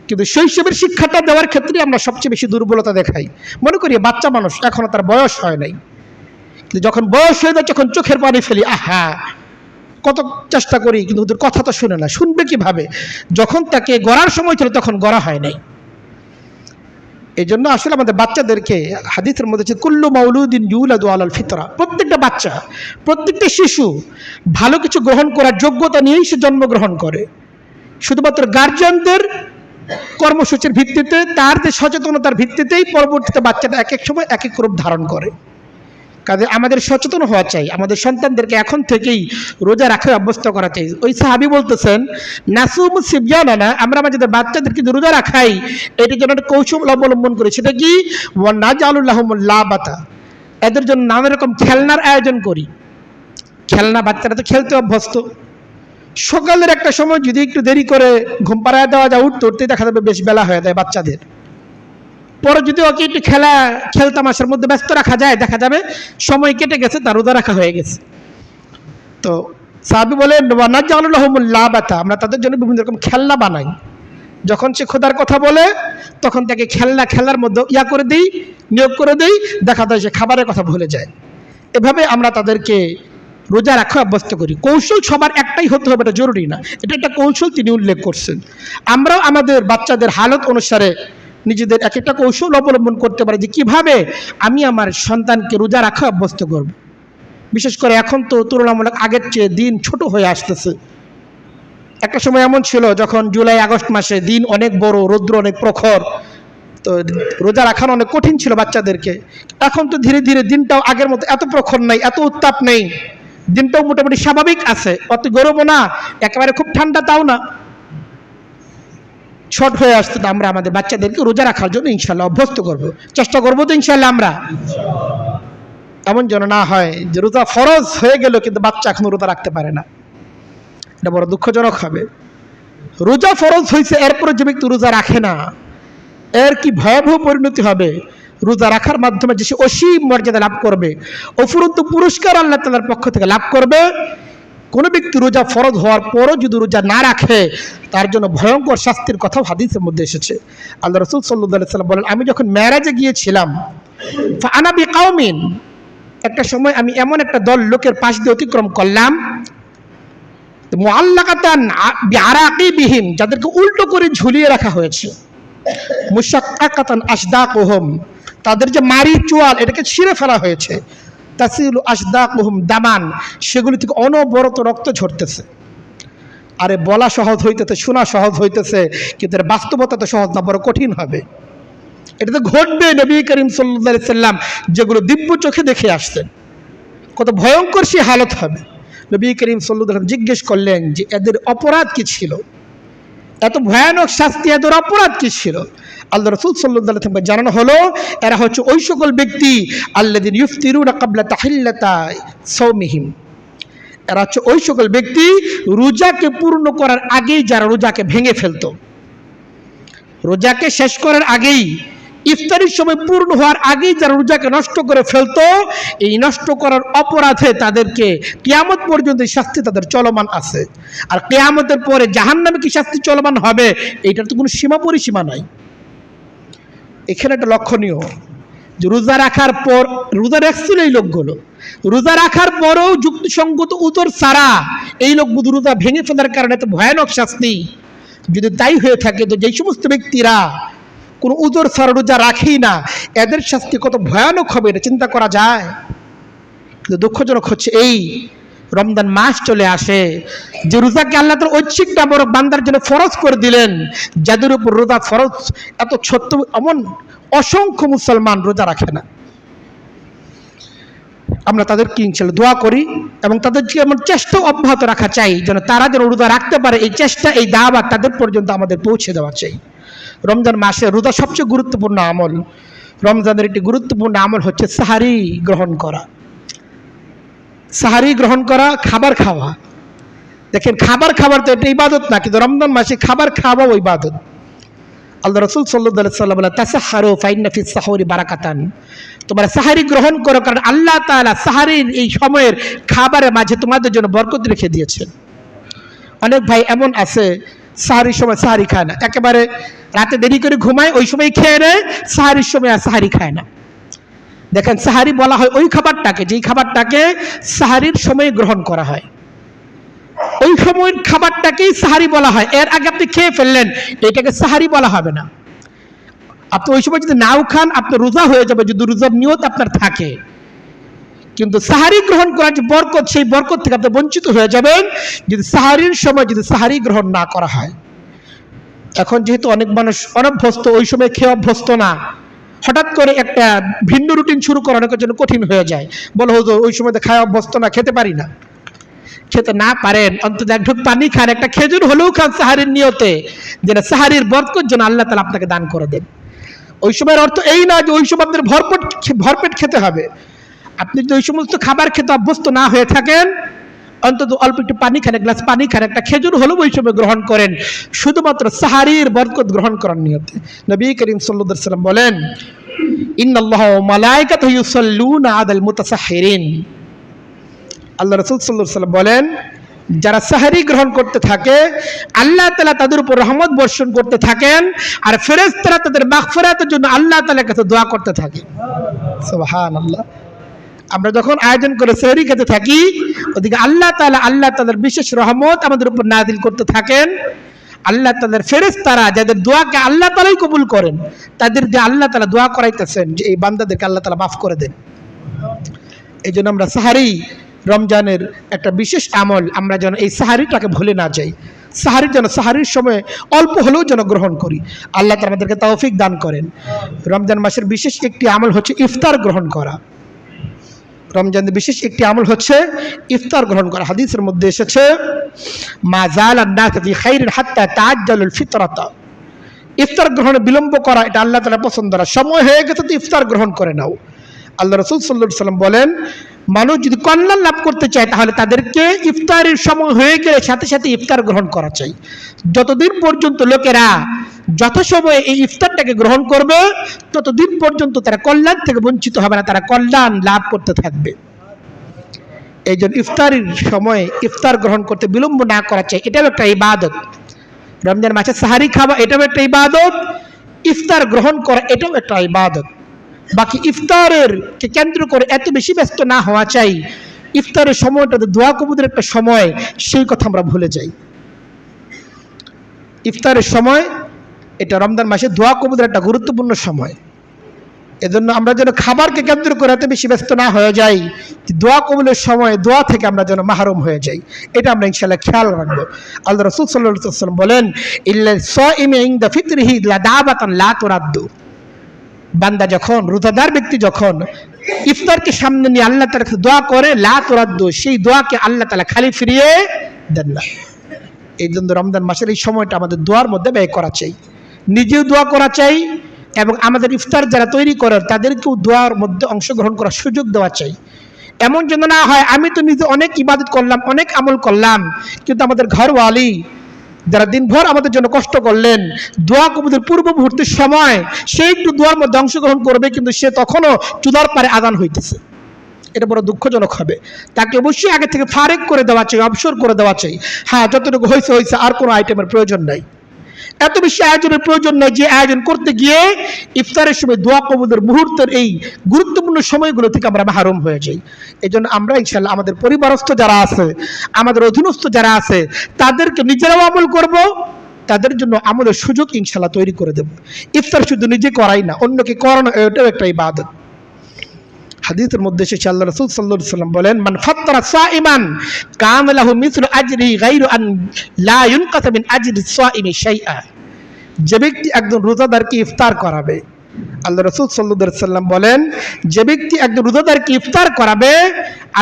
কিন্তু শৈশবের শিক্ষাটা দেওয়ার ক্ষেত্রে আমরা সবচেয়ে বেশি দুর্বলতা দেখাই। মনে করি বাচ্চা মানুষ, এখনো তার বয়স হয় নাই, কিন্তু যখন বয়স হয়ে যায় তখন চোখের পানি ফেলি, আহা কত চেষ্টা করি, কিন্তু ওদের কথা তো শুনে না। শুনবে কিভাবে? যখন তাকে গড়ার সময় ছিল তখন গড়া হয় নাই। এই জন্য আসলে আমাদের বাচ্চাদেরকে, হাদিসের মধ্যে আছে কুল্লু মাউলুদিন ইউলাদু আলাল ফিতরা, প্রত্যেকটা বাচ্চা, প্রত্যেকটা শিশু ভালো কিছু গ্রহণ করার যোগ্যতা নিয়েই সে জন্মগ্রহণ করে। শুধুমাত্র গার্জিয়ানদের কর্মসূচির ভিত্তিতে, তার যে সচেতনতার ভিত্তিতেই পরবর্তীতে বাচ্চাটা এক এক সময় এক এক রূপ ধারণ করে। কাজে আমাদের সচেতন হওয়া চাই, আমাদের সন্তানদেরকে এখন থেকেই রোজা রাখার অভ্যস্ত করা চাই। ওই সাহাবী বলতেছেন নাসুমু সিবয়ানানা, আমরা আমাদের বাচ্চাদেরকে রোজা রাখাই, এটার জন্য একটা কৌশল অবলম্বন করি। সেটা কি? ওয়া নাজালু লাহুমুল লাবাতা, এদের জন্য নানা রকম খেলনার আয়োজন করি। খেলনা, বাচ্চারা তো খেলতে অভ্যস্ত। সকালের একটা সময় যদি একটু দেরি করে ঘুম পাড়ায় দেওয়া যায়, উঠতে উঠতে দেখা যাবে বেশ বেলা হয়ে যায় বাচ্চাদের। পরে যদি ওকে একটু খেলতামাশার মধ্যে ব্যস্ত রাখা যায়, দেখা যাবে সময় কেটে গেছে, তার রোজা রাখা হয়ে গেছে। তো সাহাবী বলেন ওয়া নাজালু লাহুমুল লাবাতা, আমরা তাদের জন্য বিভিন্ন রকম খেলনা বানাই। যখন সে খোদার কথা বলে তখন তাকে খেলার মধ্যে করে দিই, নিয়োগ করে দিই, দেখা যায় সে খাবারের কথা ভুলে যায়। এভাবে আমরা তাদেরকে রোজা রাখা অভ্যস্ত করি। কৌশল সবার একটাই হতে হবে এটা জরুরি না, এটা একটা কৌশল তিনি উল্লেখ করছেন। আমরাও আমাদের বাচ্চাদের হালত অনুসারে নিজেদের এক একটা কৌশল অবলম্বন করতে পারি যে কিভাবে আমি আমার সন্তানকে রোজা রাখা অভ্যস্ত করব। বিশেষ করে এখন তো তুলনামূলক আগের চেয়ে দিন ছোট হয়ে আসতেছে। একটা সময় এমন ছিল যখন জুলাই আগস্ট মাসে দিন অনেক বড়, রৌদ্র অনেক প্রখর, তো রোজা রাখানো অনেক কঠিন ছিল বাচ্চাদেরকে। এখন তো ধীরে ধীরে দিনটাও আগের মতো এত প্রখর নেই, এত উত্তাপ নেই, দিনটাও মোটামুটি স্বাভাবিক আছে, অত গরমও না, একেবারে খুব ঠান্ডা তাও না। শর্ট হয়ে আসতে আমরা আমাদের বাচ্চাদেরকে রোজা রাখার জন্য ইনশাল্লাহ অভ্যস্ত করব, চেষ্টা করবো তো ইনশাল্লাহ আমরা। এমন যেন না হয় যে রোজা ফরজ হয়ে গেল কিন্তু বাচ্চা এখনো রোজা রাখতে পারে না, এটা বড় দুঃখজনক হবে। রোজা ফরজ হয়েছে এরপরে যে ব্যক্তি রোজা রাখে না, এর কি ভয়াবহ পরিণতি হবে। রোজা রাখার মাধ্যমে যে সে অসীম মর্যাদা লাভ করবে, অফুরন্ত পুরস্কার আল্লাহ তাআলার পক্ষ থেকে লাভ করবে। কোনো ব্যক্তি রোজা ফরজ হওয়ার পরও যদি রোজা না রাখে, তার জন্য ভয়ঙ্কর শাস্তির কথাও হাদিসের মধ্যে এসেছে। আল্লাহ রাসূল সাল্লাল্লাহু আলাইহি ওয়াসাল্লাম বলেন, আমি যখন মেরাজে গিয়েছিলাম, ফাআনা বিকাউমিন, একটা সময় আমি এমন একটা দল লোকের পাশ দিয়ে অতিক্রম করলাম, মুআল্লাকাতান বিআরাকিবিহিম, যাদেরকে উল্টো করে ঝুলিয়ে রাখা হয়েছে, মুশাক্কাকাতান আশদাকুহুম, তাদের যে মারি চোয়াল এটাকে ছিঁড়ে ফেলা হয়েছে, তাসিলু আশদাকুহুম দামান, সেগুলি থেকে অনবরত রক্ত ঝরতেছে। আরে বলা সহজ হইতেছে, শোনা সহজ হইতেছে, কিন্তু এর বাস্তবতা তো সহজ না, বড় কঠিন হবে। এটা তো ঘটবে। নবী করিম সাল্লাল্লাহু আলাইহি সাল্লাম যেগুলো দিব্য চোখে দেখে আসছেন, কত ভয়ঙ্কর সে হালত হবে। নবী করিম সাল্লাল্লাহু আলাইহি সাল্লাম জিজ্ঞেস করলেন যে এদের অপরাধ কি ছিল, এত ভয়ানক শাস্তি, এদের অপরাধ কি ছিল? আল্লাহ রাসূল সাল্লাল্লাহু আলাইহি ওয়াসাল্লাম জানানো হলো, এরা হচ্ছে ওই সকল ব্যক্তি আল্লাযিনা ইফতিরুনা ক্বাবলা তাহিল্লাতা সাওমিহিম, এরা হচ্ছে ওই সকল ব্যক্তি রোজাকে পূর্ণ করার আগেই যারা রোজাকে ভেঙে ফেলতো, রোজাকে শেষ করার আগেই, ইফতারির সময় পূর্ণ হওয়ার আগেই যারা রোজাকে নষ্ট করে ফেলতো, এই নষ্ট করার অপরাধে তাদেরকে কিয়ামত পর্যন্ত শাস্তি তাদের চলমান আছে। আর কিয়ামতের পরে জাহান্নামে কি শাস্তি চলমান হবে, এইটার তো কোনো সীমা পরিসীমা নাই। এখানে একটা লক্ষণীয় যে রোজা রাখার পর, রোজা রাখছিল এই লোকগুলো, রোজা রাখার পরেও যুক্তিসঙ্গত উত্তর ছাড়া এই লোকগুলো রোজা ভেঙে ফেলার কারণে এত ভয়ানক শাস্তি। যদি তাই হয়ে থাকে, তো যেই সমস্ত ব্যক্তিরা কোনো উজর ছাড়া রোজা রাখেই না, এদের শাস্তি কত ভয়ানক হবে এটা চিন্তা করা যায়। কিন্তু দুঃখজনক হচ্ছে এই রমজান মাস চলে আসে, যে রোজাকে আল্লাহ তাআলা ঐচ্ছিকটা বড় বান্দার জন্য ফরজ করে দিলেন, যাদের উপর রোজা ফরজ, এত ছোট্ট এমন অসংখ্য মুসলমান রোজা রাখে না। আমরা তাদেরকে ইনশাআল্লাহ দোয়া করি এবং তাদেরকে এমন চেষ্টা অব্যাহত রাখা চাই যেন তারা যেন রোজা রাখতে পারে, এই চেষ্টা, এই দাওয়াত তাদের পর্যন্ত আমাদের পৌঁছে দেওয়া চাই। রমজান মাসে রোজা সবচেয়ে গুরুত্বপূর্ণ আমল। রমজানের একটি গুরুত্বপূর্ণ আমল হচ্ছে সাহারি গ্রহণ করা। সাহারি গ্রহণ করা, খাবার খাওয়া। দেখেন, খাবার তো এটা ইবাদত না, কিন্তু রমজান মাসে খাবার খাওয়াও ইবাদত। আল্লাহ রাসূল সাল্লাল্লাহু আলাইহি ওয়াসাল্লাম বলেন, তাসাহহারু ফাইন্না ফিস সাহুরি বারাকাতান, তোমরা সাহারি গ্রহণ করো, কারণ আল্লাহ তাআলা সাহারির এই সময়ের খাবারের মাঝে তোমাদের জন্য বরকত রেখে দিয়েছেন। অনেক ভাই এমন আছে সাহারির সময় সাহারি খায় না, একেবারে রাতে দেরি করে ঘুমায়, ওই সময় খেয়ে নেয়, সাহারির সময় আর সাহারি খায় না। দেখেন, সাহারি বলা হয় ওই খাবারটাকে, যেই খাবারটাকে সাহারির সময় গ্রহণ করা হয়, ওই সময়ের খাবারটাকেই সাহারি বলা হয়। এর আগে আপনি খেয়ে ফেললেন, এটাকে সাহারি বলা হবে না। আপনি ওই সময় যদি নাও খান, আপনার রোজা হয়ে যাবে যদি রোজার নিয়ত আপনার থাকে, কিন্তু সাহারি গ্রহণ করার যে বরকত, সেই বরকত থেকে আপনি বঞ্চিত হয়ে যাবেন যদি সাহারির সময় যদি সাহারি গ্রহণ না করা হয়। এখন যেহেতু অনেক মানুষ অনভ্যস্ত, ওই সময় খেয়ে অভ্যস্ত না, হঠাৎ করে একটা ভিন্ন রুটিন শুরু করা অনেকের জন্য কঠিন হয়ে যায়। বলো হুজুর ওই সময় তো খায় অভ্যস্ত না, খেতে পারি না। খেতে না পারেন, অন্তত এক ঢোক পানি খান, একটা খেজুর হলেও খান সাহারির নিয়তে, যেন সাহারির বরকত যেন আল্লাহ তাআলা আপনাকে দান করে দেন। ওই সময়ের অর্থ এই না যে ওই সময় আপনাদের ভরপেট খেতে হবে। আপনি যদি ওই সমস্ত খাবার খেতে অভ্যস্ত না হয়ে থাকেন, অন্তত অল্প একটু পানি খান, এক গ্লাস পানি খান, একটা খেজুর হলেও ওই সময় গ্রহণ করেন, শুধুমাত্র সাহারির বরকত গ্রহণ করার নিয়তে। নবী করিম সাল্লাল্লাহু আলাইহি ওয়াসাল্লাম বলেন, ইন্নাল্লাহা ওয়া মালাইকাতাহু ইউসাল্লুনা আলাল মুতাসাহহিরিন। আল্লাহ রাসূল সাল্লাল্লাহু আলাইহি ওয়াসাল্লাম বলেন, যারা সাহারি গ্রহণ করতে থাকে, আল্লাহ তাআলা তাদের উপর রহমত বর্ষণ করতে থাকেন, আর ফেরেশতারা তাদের মাগফিরাতের জন্য আল্লাহ তাআলার কাছে দোয়া করতে থাকে। সুবহানাল্লাহ। আমরা যখন আয়োজন করে সাহারি খেতে থাকি, ওদিকে আল্লাহ তাআলার বিশেষ রহমত আমাদের উপর নাযিল করতে থাকেন। আল্লাহ তাআলার ফেরেশতারা যাদের দোয়াকে আল্লাহ তাআলাই কবুল করেন, তাদের দিয়ে আল্লাহ তাআলা দোয়া করাইতেছেন যে এই বান্দাদেরকে আল্লাহ তাআলা মাফ করে দেন। এই জন্য আমরা সাহারি, রমজানের একটা বিশেষ আমল, আমরা যেন এই সাহারিটাকে ভুলে না যাই। সাহারির সময় অল্প হলেও যেন গ্রহণ করি। আল্লাহ তাআলা আমাদেরকে তৌফিক দান করেন। রমজান মাসের বিশেষ একটি আমল হচ্ছে ইফতার গ্রহণ করা। রমজানের বিশেষ একটি আমল হচ্ছে ইফতার গ্রহণ করা। হাদিসের মধ্যে এসেছে মা যালান নাস ফি খাইরিন হাত্তা তাআজ্জালুল ফিতরাতা, ইফতার গ্রহণে বিলম্ব করা এটা আল্লাহ তাআলা পছন্দ না। সময় হয়ে গেছে তো ইফতার গ্রহণ করে নাও। আল্লাহ রাসূল সাল্লাল্লাহু আলাইহি ওয়াসাল্লাম বলেন, মানুষ যদি কল্যাণ লাভ করতে চায় তাহলে তাদেরকে ইফতারের সময় হয়ে গেলে সাথে সাথে ইফতার গ্রহণ করা চাই। যতদিন পর্যন্ত লোকেরা যথাসময়ে এই ইফতারটাকে গ্রহণ করবে ততদিন পর্যন্ত তারা কল্যাণ থেকে বঞ্চিত হবে না, তারা কল্যাণ লাভ করতে থাকবে। এই জন্য ইফতারের সময় ইফতার গ্রহণ করতে বিলম্ব না করা চাই, এটাও একটা ইবাদত। রমজান মাসে সাহারি খাওয়া এটাও একটা ইবাদত, ইফতার গ্রহণ করা এটাও একটা ইবাদত। বাকি ইফতারের কে কেন্দ্র করে এত বেশি ব্যস্ত না হওয়া চাই, ইফতারের সময়টা দোয়া কবুলের একটা সময়, সেই কথা আমরা ভুলে যাই। ইফতারের সময় এটা রমজান মাসে দোয়া কবুলের একটা গুরুত্বপূর্ণ সময়। এজন্য আমরা যেন খাবারকে কেন্দ্র করে এত বেশি ব্যস্ত না হয়ে যাই, দোয়া কবুলের সময় দোয়া থেকে আমরা যেন মাহরুম হয়ে যাই, এটা আমরা ইনশাআল্লাহ খেয়াল রাখবো। আল্লাহ রাসূল সাল্লাল্লাহু আলাইহি ওয়াসাল্লাম বলেন, ইল্লা সাইমি ইনদা ফিতরিহি লা দাওয়াতান লা তুরাদ্দু, বান্দা যখন, রোজাদার ব্যক্তি যখন ইফতারকে সামনে নিয়ে আল্লাহ তাআলার কাছে দোয়া করে, লা তুরাদ্দু, সেই দোয়াকে আল্লাহ তাআলা খালি ফিরিয়ে দেন না। এই জন্য রমজান মাসের এই সময়টা আমাদের দোয়ার মধ্যে ব্যয় করা চাই, নিজেও দোয়া করা চাই এবং আমাদের ইফতার যারা তৈরি করেন তাদেরকেও দোয়ার মধ্যে অংশগ্রহণ করার সুযোগ দেওয়া চাই। এমন যেন না হয় আমি তো নিজে অনেক ইবাদত করলাম, অনেক আমল করলাম, কিন্তু আমাদের ঘরওয়ালি যারা দিনভর আমাদের জন্য কষ্ট করলেন, দোয়া কবুলের পূর্ব মুহূর্তের সময় সে একটু দোয়ার মধ্যে অংশগ্রহণ করবে, কিন্তু সে তখনও চুলার পারে আযান হইতেছে, এটা বড় দুঃখজনক হবে। তাকে অবশ্যই আগে থেকে ফারেক করে দেওয়া চাই, অবসর করে দেওয়া চাই। হ্যাঁ, যতটুকু হয়েছে হয়েছে, আর কোনো আইটেমের প্রয়োজন নাই, এত বেশি আয়োজনের প্রয়োজন নয় যে আয়োজন করতে গিয়ে ইফতারের সময় দোয়া কবুলের মুহূর্তের এই গুরুত্বপূর্ণ সময়গুলো থেকে আমরা মাহরুম হয়ে যাই। এই জন্য আমরা ইনশাআল্লাহ আমাদের পরিবারস্থ যারা আছে, আমাদের অধীনস্থ যারা আছে, তাদেরকে নিজেরাও আমল করব, তাদের জন্য আমলের সুযোগ ইনশাআল্লাহ তৈরি করে দেব। ইফতার শুধু নিজে করাই না, অন্যকে করানো এটাও একটা ইবাদত। হাদিসের মধ্যে এসেছে আল্লাহ রাসূল সাল্লাল্লাহু আলাইহি ওয়াসাল্লাম বলেন, মান ফাত্তারা সাইমান কানা লাহু মিসলু আজরি গায়রু আন লা ইউনকাসু মিন আজরি সাইমি শাইআ, যে ব্যক্তি একজন রোজাদারকে ইফতার করাবে, আল্লাহ রাসূল সাল্লাল্লাহু আলাইহি ওয়াসাল্লাম বলেন, যে ব্যক্তি একজন রোজাদারকে ইফতার করাবে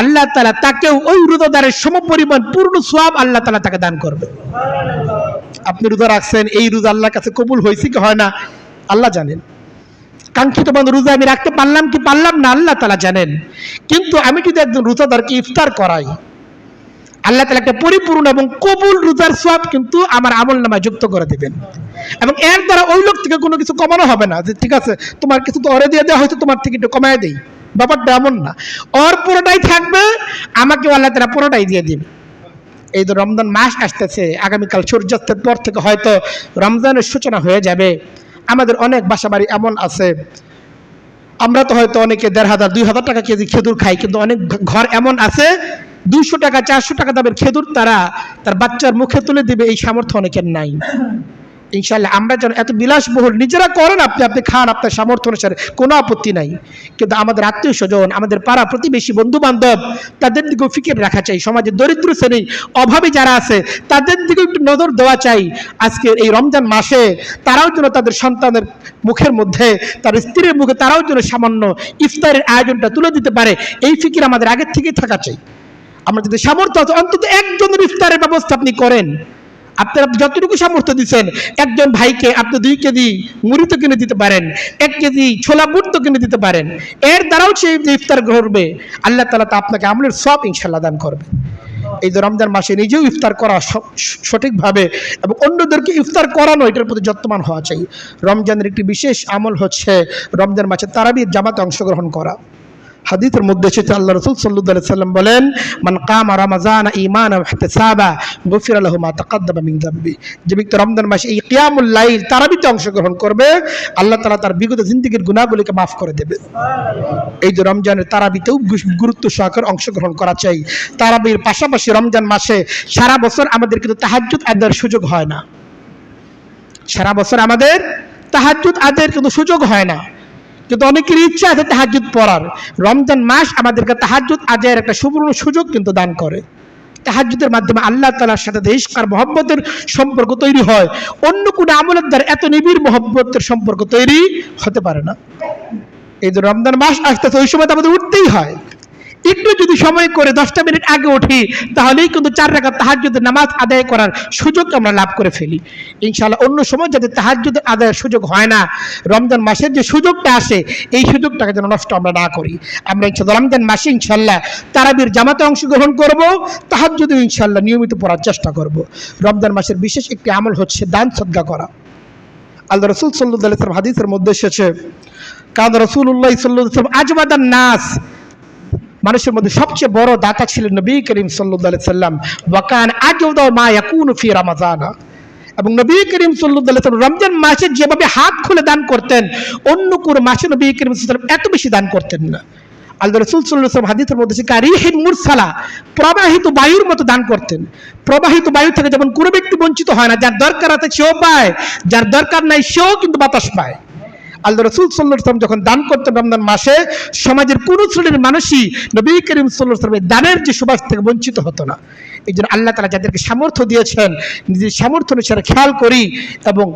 আল্লাহ তাআলা তাকেও ওই রোজাদারের সমপরিমাণ পূর্ণ সওয়াব আল্লাহ তাআলা তাকে দান করবে। আপনি রোজা রাখছেন, এই রোজা আল্লাহর কাছে কবুল হয়েছে কি হয় না আল্লাহ জানেন, কাঙ্ক্ষিত রোজা আমি রাখতে পারলাম কি পারলাম না আল্লাহ তাআলা জানেন, কিন্তু আমি যদি একজন রোজাদারকে ইফতার করাই, আল্লাহ তাআলা একটা পরিপূর্ণ এবং কবুল রোজার সওয়াব কিন্তু আমার আমলনামায় যুক্ত করে দিবেন, এবং এর দ্বারা ওই লোক থেকে কোনো কিছু কমানো হবে না যে ঠিক আছে তোমার কিছু তো ওরে দিয়ে দেওয়া হয়তো তোমার থেকে একটু কমায় দেই, ব্যাপারটা এমন না, ওর পুরোটাই থাকবে, আমাকে আল্লাহ তাআলা পুরোটাই দিয়ে দিবে। এই তো রমজান মাস আসতেছে, আগামীকাল সূর্যাস্তের পর থেকে হয়তো রমজানের সূচনা হয়ে যাবে। আমাদের অনেক বাসা বাড়ি এমন আছে, আমরা তো হয়তো অনেকে ১,৫০০ ২,০০০ টাকা কেজি খেজুর খাই, কিন্তু অনেক ঘর এমন আছে ২০০ টাকা ৪০০ টাকা দামের খেজুর তারা তার বাচ্চার মুখে তুলে দিবে, এই সামর্থ্য অনেকের নাই। ইনশাআল্লাহ আমরা যেন এত বিলাসবহুল নিজেরা করেন, আপনি খান আপনার সামর্থ্য অনুসারে, কোনো আপত্তি নাই, কিন্তু আমাদের আত্মীয় স্বজন, আমাদের পাড়া প্রতিবেশী, বন্ধু বান্ধব, তাদের দিকেও ফিকির রাখা চাই। সমাজের দরিদ্র শ্রেণী, অভাবী যারা আছে তাদের দিকেও একটু নজর দেওয়া চাই। আজকে এই রমজান মাসে তারাও যেন তাদের সন্তানের মুখের মধ্যে, তার স্ত্রীর মুখে তারাও যেন সামান্য ইফতারের আয়োজনটা তুলে দিতে পারে, এই ফিকির আমাদের আগের থেকেই থাকা চাই। আমরা যদি সামর্থ্য আছে অন্তত একজনের ইফতারের ব্যবস্থা আপনি করেন, আপনারা যতটুকু সামর্থ্য দিচ্ছেন, একজন ভাইকে আপনি 2 কেজি মুড়ি তো কিনে দিতে পারেন, 1 কেজি ছোলা বুট তো কিনে দিতে পারেন, এর দ্বারাও সে ইফতার করবে, আল্লাহ তাআলা তা আপনাকে আমলের সওয়াব ইনশাআল্লাহ দান করবে। এই যে রমজান মাসে নিজেও ইফতার করা সঠিকভাবে এবং অন্যদেরকে ইফতার করানো, এটার প্রতি যত্নবান হওয়া চাই। রমজানের একটি বিশেষ আমল হচ্ছে রমজান মাসে তারাবির জামাতে অংশগ্রহণ করা। হাদিসের মধ্যে এসেছে আল্লাহ রাসূল সাল্লাল্লাহু আলাইহি ওয়াসাল্লাম বলেন, মান কামা রমাযানা ঈমানান ওয়া ইহতিসাবা গুফিরা লাহু মা তাকাদ্দামা মিন যামবি, যে ব্যক্তি রমজান মাসে এই কিয়ামুল লাইল তারাবিতে অংশগ্রহণ করবে আল্লাহ তাআলা তার বিগত জিন্দেগীর গুনাহগুলোকে মাফ করে দেবে। এই যে রমজানের তারাবিতেও গুরুত্ব সহকারে অংশগ্রহণ করা চাই। তারাবির পাশাপাশি রমজান মাসে সারা বছর আমাদের কিন্তু তাহাজ্জুদ আদায়ের সুযোগ হয় না, সারা বছর আমাদের তাহাজ্জুদ আদায়ের কিন্তু সুযোগ হয় না, কিন্তু অনেকের ইচ্ছা আছে তাহাজ্জুদ পড়ার। রমজান মাস আমাদেরকে তাহাজ্জুদ আদায়ের একটা সুবর্ণ সুযোগ কিন্তু দান করে। তাহাজ্জুদের মাধ্যমে আল্লাহ তাআলার সাথে ইশক আর মহব্বতের সম্পর্ক তৈরি হয়, অন্য কোনো আমলের দ্বারা এত নিবিড় মহব্বতের সম্পর্ক তৈরি হতে পারে না। এই যে রমজান মাস আসতেছে, ওই সময় তো আমাদের উঠতেই হয়, একটু যদি সময় করে 10টা মিনিট আগে উঠি তাহলেই কিন্তু 4 রাকাত তাহাজ্জুদের নামাজ আদায় করার সুযোগ আমরা লাভ করে ফেলি। ইনশাআল্লাহ অন্য সময় যাতে তাহাজ্জুদের আদায়ের সুযোগ হয় না, রমজান মাসের যে সুযোগটা আসে এই সুযোগটাকে যেন নষ্ট আমরা না করি। আমরা ইনশাআল্লাহ রমজান মাসে ইনশাআল্লাহ তারাবির জামাতে অংশগ্রহণ করব, তাহাজ্জুদে ইনশাআল্লাহ নিয়মিত পড়ার চেষ্টা করব। রমজান মাসের বিশেষ একটি আমল হচ্ছে দান সদকা করা। আল্লাহ রাসূল সাল্লাল্লাহু আলাইহি ওয়াসাল্লাম হাদিসের মধ্যে এসেছে, কান রাসূলুল্লাহ সাল্লাল্লাহু আলাইহি ওয়াসাল্লাম আজওয়াদান নাস, মানুষের মধ্যে সবচেয়ে বড় দাতা ছিলেন নবী করিম সাল্লাল্লাহু আলাইহি সাল্লাম। ওয়া কান আজওয়াদা মা ইয়াকুনু ফি রমাযান, এবং নবী করিম সাল্লাল্লাহু আলাইহি সাল্লাম রমজান মাসে যেভাবে হাত খুলে দান করতেন অন্য কোন মাসে নবী করিম সাল্লাল্লাহু আলাইহি সাল্লাম এত বেশি দান করতেন না। আল্লাহ রাসূল সাল্লাল্লাহু আলাইহি ওয়াসাল্লাম হাদিসের মধ্যে কারিহিন মুরসালা, প্রবাহিত বায়ুর মতো দান করতেন। প্রবাহিত বায়ু থেকে যেমন কোনো ব্যক্তি বঞ্চিত হয় না, যার দরকার আছে সেও পায়, যার দরকার নাই সেও কিন্তু বাতাস পায়। আল্লাহ রাসূল সাল্লাল্লাহু আলাইহি ওয়াসাল্লাম যখন দান করতেন রমজান মাসে, সমাজের কোন শ্রেণীর মানুষই নবী করিম সাল্লাল্লাহু আলাইহি ওয়াসাল্লামের দানের যে সুবাস থেকে বঞ্চিত হতো না। এই জন্য আল্লাহ তাআলা যাদেরকে সামর্থ্য দিয়েছেন নিজের সামর্থ্য অনুসারে খেয়াল করি এবং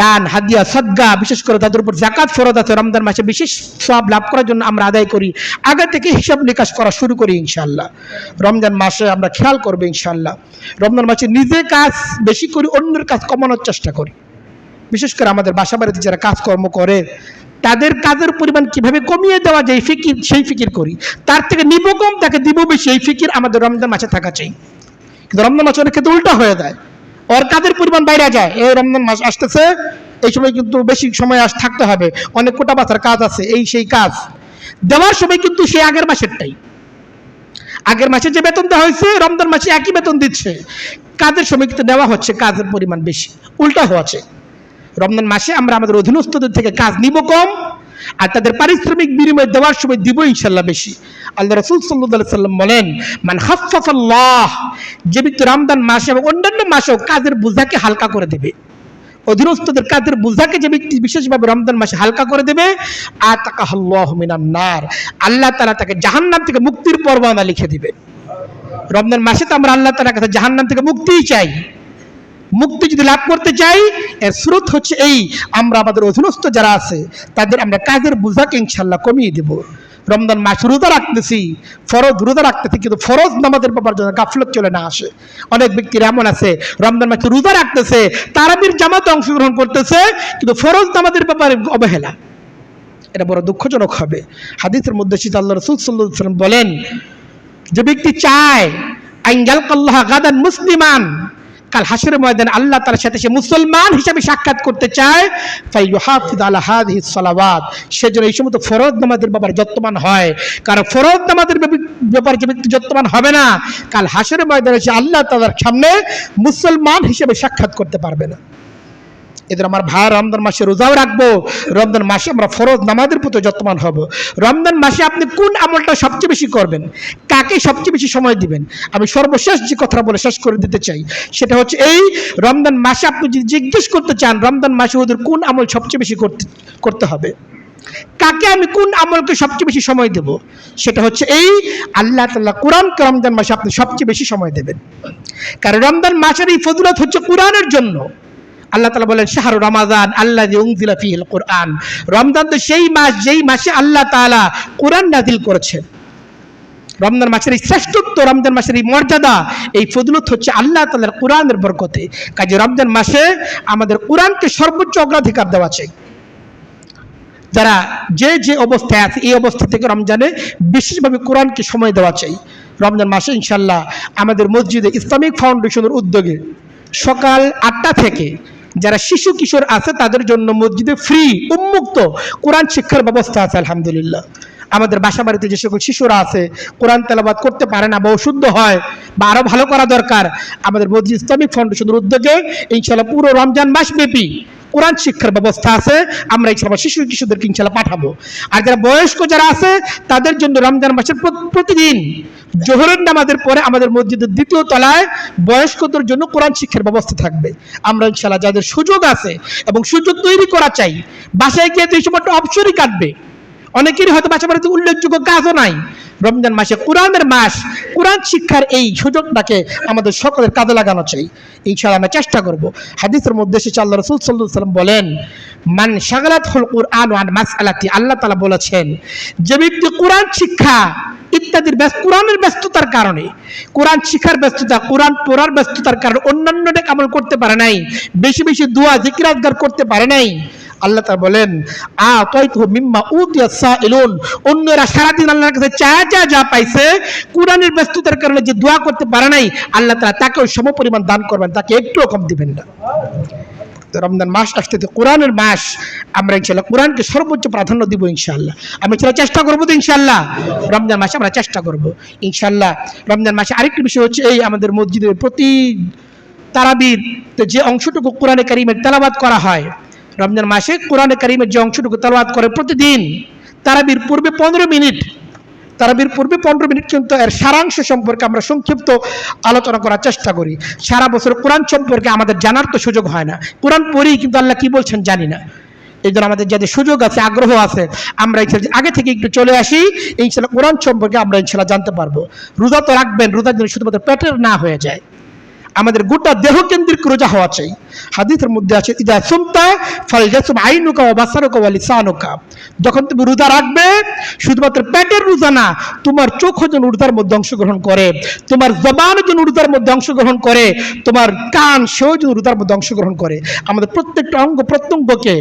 দান, হাদিয়া, সদকা, বিশেষ করে তাদের উপর যাকাত ফরজ আছে, রমজান মাসে বিশেষ সওয়াব লাভ করার জন্য আমরা আদায় করি। আগে থেকে হিসাব নিকাশ করা শুরু করি ইনশাআল্লাহ। রমজান মাসে আমরা খেয়াল করবো ইনশাআল্লাহ। রমজান মাসে নিজে কাজ বেশি করি, অন্যের কাজ কমানোর চেষ্টা করি। বিশেষ করে আমাদের বাসা বাড়িতে যারা কাজকর্ম করে তাদের কাজের পরিমাণ কিভাবে কমিয়ে দেওয়া যায় ফিকির, সেই ফিকির করি। তার থেকে নিব কম, তাকে দিব বেশি, এই ফিকির আমাদের রমজান মাসে থাকা চাই। কিন্তু রমজান মাসে অনেক ক্ষেত্রে উল্টা হয়ে যায়, ওর কাজের পরিমাণ বাইরে যায়। এই রমজান মাস আসতেছে, এই সময় কিন্তু বেশি সময় থাকতে হবে, অনেক কোটা বাছার কাজ আছে, এই সেই কাজ দেওয়ার সময় কিন্তু সেই আগের মাসেরটাই, আগের মাসে যে বেতন দেওয়া হয়েছে রমজান মাসে একই বেতন দিচ্ছে, কাজের সময় কিন্তু দেওয়া হচ্ছে কাজের পরিমাণ বেশি, উল্টা হচ্ছে। রমজান মাসে আমরা আমাদের অধীনস্থদের থেকে কাজ নিব কম, আর তাদের পারিশ্রমিক বিনিময় দেওয়ার সময় দিব ইনশাআল্লাহ বেশি। আল্লাহ রাসূল সাল্লাল্লাহু আলাইহি সাল্লাম বলেন, মান খাফফাল্লাহ, যে ব্যক্তি রমজান মাসে এবং অন্যান্য মাসেও কাজের বোঝাকে হালকা করে দেবে, অধীনস্থদের কাজের বোঝাকে যে ব্যক্তি বিশেষভাবে রমজান মাসে হালকা করে দেবে, আতাকাহুল্লাহু মিনান নার, আল্লাহ তাআলা তাকে জাহান্নাম থেকে মুক্তির পরওয়ানা লিখে দিবে। রমজান মাসে তো আমরা আল্লাহ তাআলার কাছে জাহান্নাম থেকে মুক্তিই চাই। মুক্তি যদি লাভ করতে চাই, এর স্রোত হচ্ছে এই, আমরা আমাদের অধীনস্থ যারা আছে তাদের আমরা কাজের বোঝাকে ইনশাআল্লাহ কমিয়ে দেব। রমজান মাস রোজা রাখতেছি, ফরজ রোজা রাখতেছি, কিন্তু ফরজ নামাজের ব্যাপার যেন গাফলত চলে না আসে। অনেক ব্যক্তির এমন আছে রমজান মাসে রোজা রাখতেছে, তারাবির জামাতে অংশগ্রহণ করতেছে, কিন্তু ফরজ নামাজের ব্যাপারে অবহেলা, এটা বড় দুঃখজনক হবে। হাদিসের মধ্যে আল্লাহ রাসূল সাল্লাল্লাহু আলাইহি ওয়াসাল্লাম বলেন, যে ব্যক্তি চায় আন ইয়ালকাল্লাহ গাদান মুসলিমান, কাল হাসরের ময়দানে আল্লাহ তাআলার সাথে সে মুসলমান হিসেবে সাক্ষাৎ করতে চায়, ফায়ুহাফিজ আলা হাযিহিস সালাওয়াত, সেজন্য এই সমস্ত ফরজ নামাজের ব্যাপারে যত্নবান হয়। কারণ ফরজ নামাজের ব্যাপারে যে ব্যক্তি যত্নবান হবে না, কাল হাসরের ময়দানে সে আল্লাহ তাআলার সামনে মুসলমান হিসেবে সাক্ষাৎ করতে পারবে না। এদের আমার ভাই রমজান মাসে রোজাও রাখবো, রমজান মাসে আমরা ফরজ নামাজের প্রতি যত্নবান হব। রমজান মাসে আপনি কোন আমলটা সবচেয়ে বেশি করবেন, কাকে সবচেয়ে বেশি সময় দিবেন, আমি সর্বশেষ যে কথাটা বলে শেষ করে দিতে চাই সেটা হচ্ছে এই, রমজান মাসে আপনি যদি জিজ্ঞেস করতে চান রমজান মাসে ওদের কোন আমল সবচেয়ে বেশি করতে হবে, কাকে আমি কোন আমলকে সবচেয়ে বেশি সময় দেব, সেটা হচ্ছে এই, আল্লাহ তাআলা কোরআনকে রমজান মাসে আপনি সবচেয়ে বেশি সময় দেবেন। কারণ রমজান মাসের এই ফজিলত হচ্ছে কোরআনের জন্য। আল্লাহ তাআলা বলেন, শাহরু রমাদান আল্লাযী উনজিলা ফীহিল কুরআন, রমজান তো সেই মাস যেই মাসে আল্লাহ তাআলা কোরআন নাযিল করেছেন। রমজান মাসের এই শ্রেষ্ঠত্ব, রমজান মাসের এই মর্যাদা, এই ফজিলত হচ্ছে আল্লাহ তাআলার কোরআনের বরকতে। কাজে রমজান মাসে আমাদের কোরআনকে সর্বোচ্চ অগ্রাধিকার দেওয়া চাই। যারা যে অবস্থায় আছে এই অবস্থা থেকে রমজানে বিশেষভাবে কোরআনকে সময় দেওয়া চাই। রমজান মাসে ইনশাআল্লাহ আমাদের মসজিদে ইসলামিক ফাউন্ডেশনের উদ্যোগে সকাল 8টা থেকে যারা শিশু কিশোর আছে তাদের জন্য মসজিদে ফ্রি উন্মুক্ত কোরআন শিক্ষার ব্যবস্থা আছে। আলহামদুলিল্লাহ, আমাদের বাসা বাড়িতে যে সকল শিশুরা আছে কোরআন তেলাওয়াত করতে পারে না বা অশুদ্ধ হয় বা আরো ভালো করা দরকার, আমাদের মসজিদ ইসলামিক ফাউন্ডেশনের উদ্যোগে ইনশাআল্লাহ পুরো রমজান মাস ব্যাপী কোরআন শিক্ষার ব্যবস্থা আছে। আমরা ইনশাআল্লাহ শিশু কিশোরদেরকে ইনশাআল্লাহ পাঠাবো। আর যারা বয়স্ক যারা আছে তাদের জন্য রমজান মাসের প্রতিদিন জোহরের নামাজের পরে আমাদের মসজিদের 2য় তলায় বয়স্কদের জন্য কোরআন শিক্ষার ব্যবস্থা থাকবে। আমরা ইনশাআল্লাহ যাদের সুযোগ আছে এবং সুযোগ তৈরি করা চাই, বাসায় গিয়ে এই সময়টা অবসরই কাটবে, অনেকেরই হয়তো বাসা বাড়িতে উল্লেখযোগ্য কাজও নাই। রমজান মাসে কোরআনের মাস, কোরআন শিক্ষার এই সুযোগটাকে আমাদের সকলের কাজে লাগানো চাই। ইনশাআল্লাহ আমরা চেষ্টা করব। হাদিসের মধ্যে এসেছে আল্লাহ রাসূল সাল্লাল্লাহু আলাইহি ওয়াসাল্লাম বলেন, মান শাগালাতুল কুরআন আন মাসআলাতি, আল্লাহ তাআলা বলেছেন যে ব্যক্তি কোরআন শিক্ষা ইত্যাদির কোরআনের ব্যস্ততার কারণে, কোরআন শিক্ষার ব্যস্ততা, কোরআন পড়ার ব্যস্ততার কারণে অন্যান্য আমল করতে পারে নাই, বেশি বেশি দোয়া জিকির আজকার করতে পারে নাই, আল্লাহ তাআলা বলেন আতাইতুহু মিম্মা উতিয়াস সাইলুন, অন্যরা সারাদিন আল্লাহর কাছে যা পাইছে, কোরআনের ব্যস্ততার কারণে যে দোয়া করতে পারে নাই, আল্লাহ তাআলা তাকেও সমপরিমাণ দান করবেন, তাকে একটুও কম দিবেন না। রমজান মাস আসতে, কোরআনের মাস, আমরা ইনশাআল্লাহ কোরআনকে সর্বোচ্চ প্রাধান্য দিব ইনশাআল্লাহ। আমরা ইনশাআল্লাহ চেষ্টা করবো তো ইনশাআল্লাহ, রমজান মাসে আমরা চেষ্টা করব ইনশাআল্লাহ। রমজান মাসে আরেকটি বিষয় হচ্ছে এই আমাদের মসজিদের প্রতি তারাবির যে অংশটুকু কোরআনে কারিমের তেলাওয়াত করা হয়, রমজান মাসে কোরআনে কারিমের যে অংশটুকু তেলাওয়াত করে প্রতিদিন তারাবির পূর্বে 15 মিনিট, তারাবির পূর্বে 15 মিনিট কিন্তু এর সারাংশ সম্পর্কে আমরা সংক্ষিপ্ত আলোচনা করার চেষ্টা করি। সারা বছর কোরআন সম্পর্কে আমাদের জানার তো সুযোগ হয় না, কোরআন পড়ি কিন্তু আল্লাহ কি বলছেন জানি না। এই জন্য আমাদের যাদের সুযোগ আছে, আগ্রহ আছে, আমরা আগে থেকে একটু চলে আসি, ইনশাআল্লাহ কোরআন সম্পর্কে আমরা ইনশাআল্লাহ জানতে পারবো। রোজা তো রাখবেন, রোজার জন্য শুধুমাত্র পেটের না হয়ে যায়, আমাদের গোটা দেহ কেন্দ্রিক রোজা হওয়া চাই। হাদিসের মধ্যে আছে ইদা সুমতা ফালযাসুম আইনুকা ওয়া বাসারুকা ওয়া লিসানুকা, যখন তুমি রোজা রাখবে শুধুমাত্র পেটের রোজা না, তোমার চোখও যেন রোজার মধ্যে অংশগ্রহণ করে, তোমার জবানও যেন রোজার মধ্যে অংশগ্রহণ করে, তোমার কান সেও যেন রোজার মধ্যে অংশগ্রহণ করে। আমাদের প্রত্যেকটা অঙ্গ প্রত্যঙ্গকে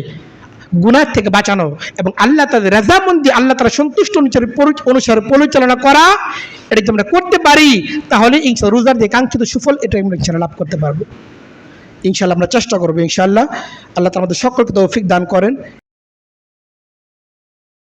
গুনাহ থেকে বাঁচানো এবং আল্লাহ তাদের রাজামন্দি, আল্লাহ তারা সন্তুষ্ট অনুসারে পরিচালনা করা, এটা যদি আমরা করতে পারি তাহলে ইনশাআল্লাহ রোজার যে কাঙ্ক্ষিত সুফল এটা আমরা ইনশাআল্লাহ লাভ করতে পারবো। ইনশাআল্লাহ আমরা চেষ্টা করবো ইনশাআল্লাহ। আল্লাহ তাআলা আমাদের সকলকে তৌফিক দান করেন।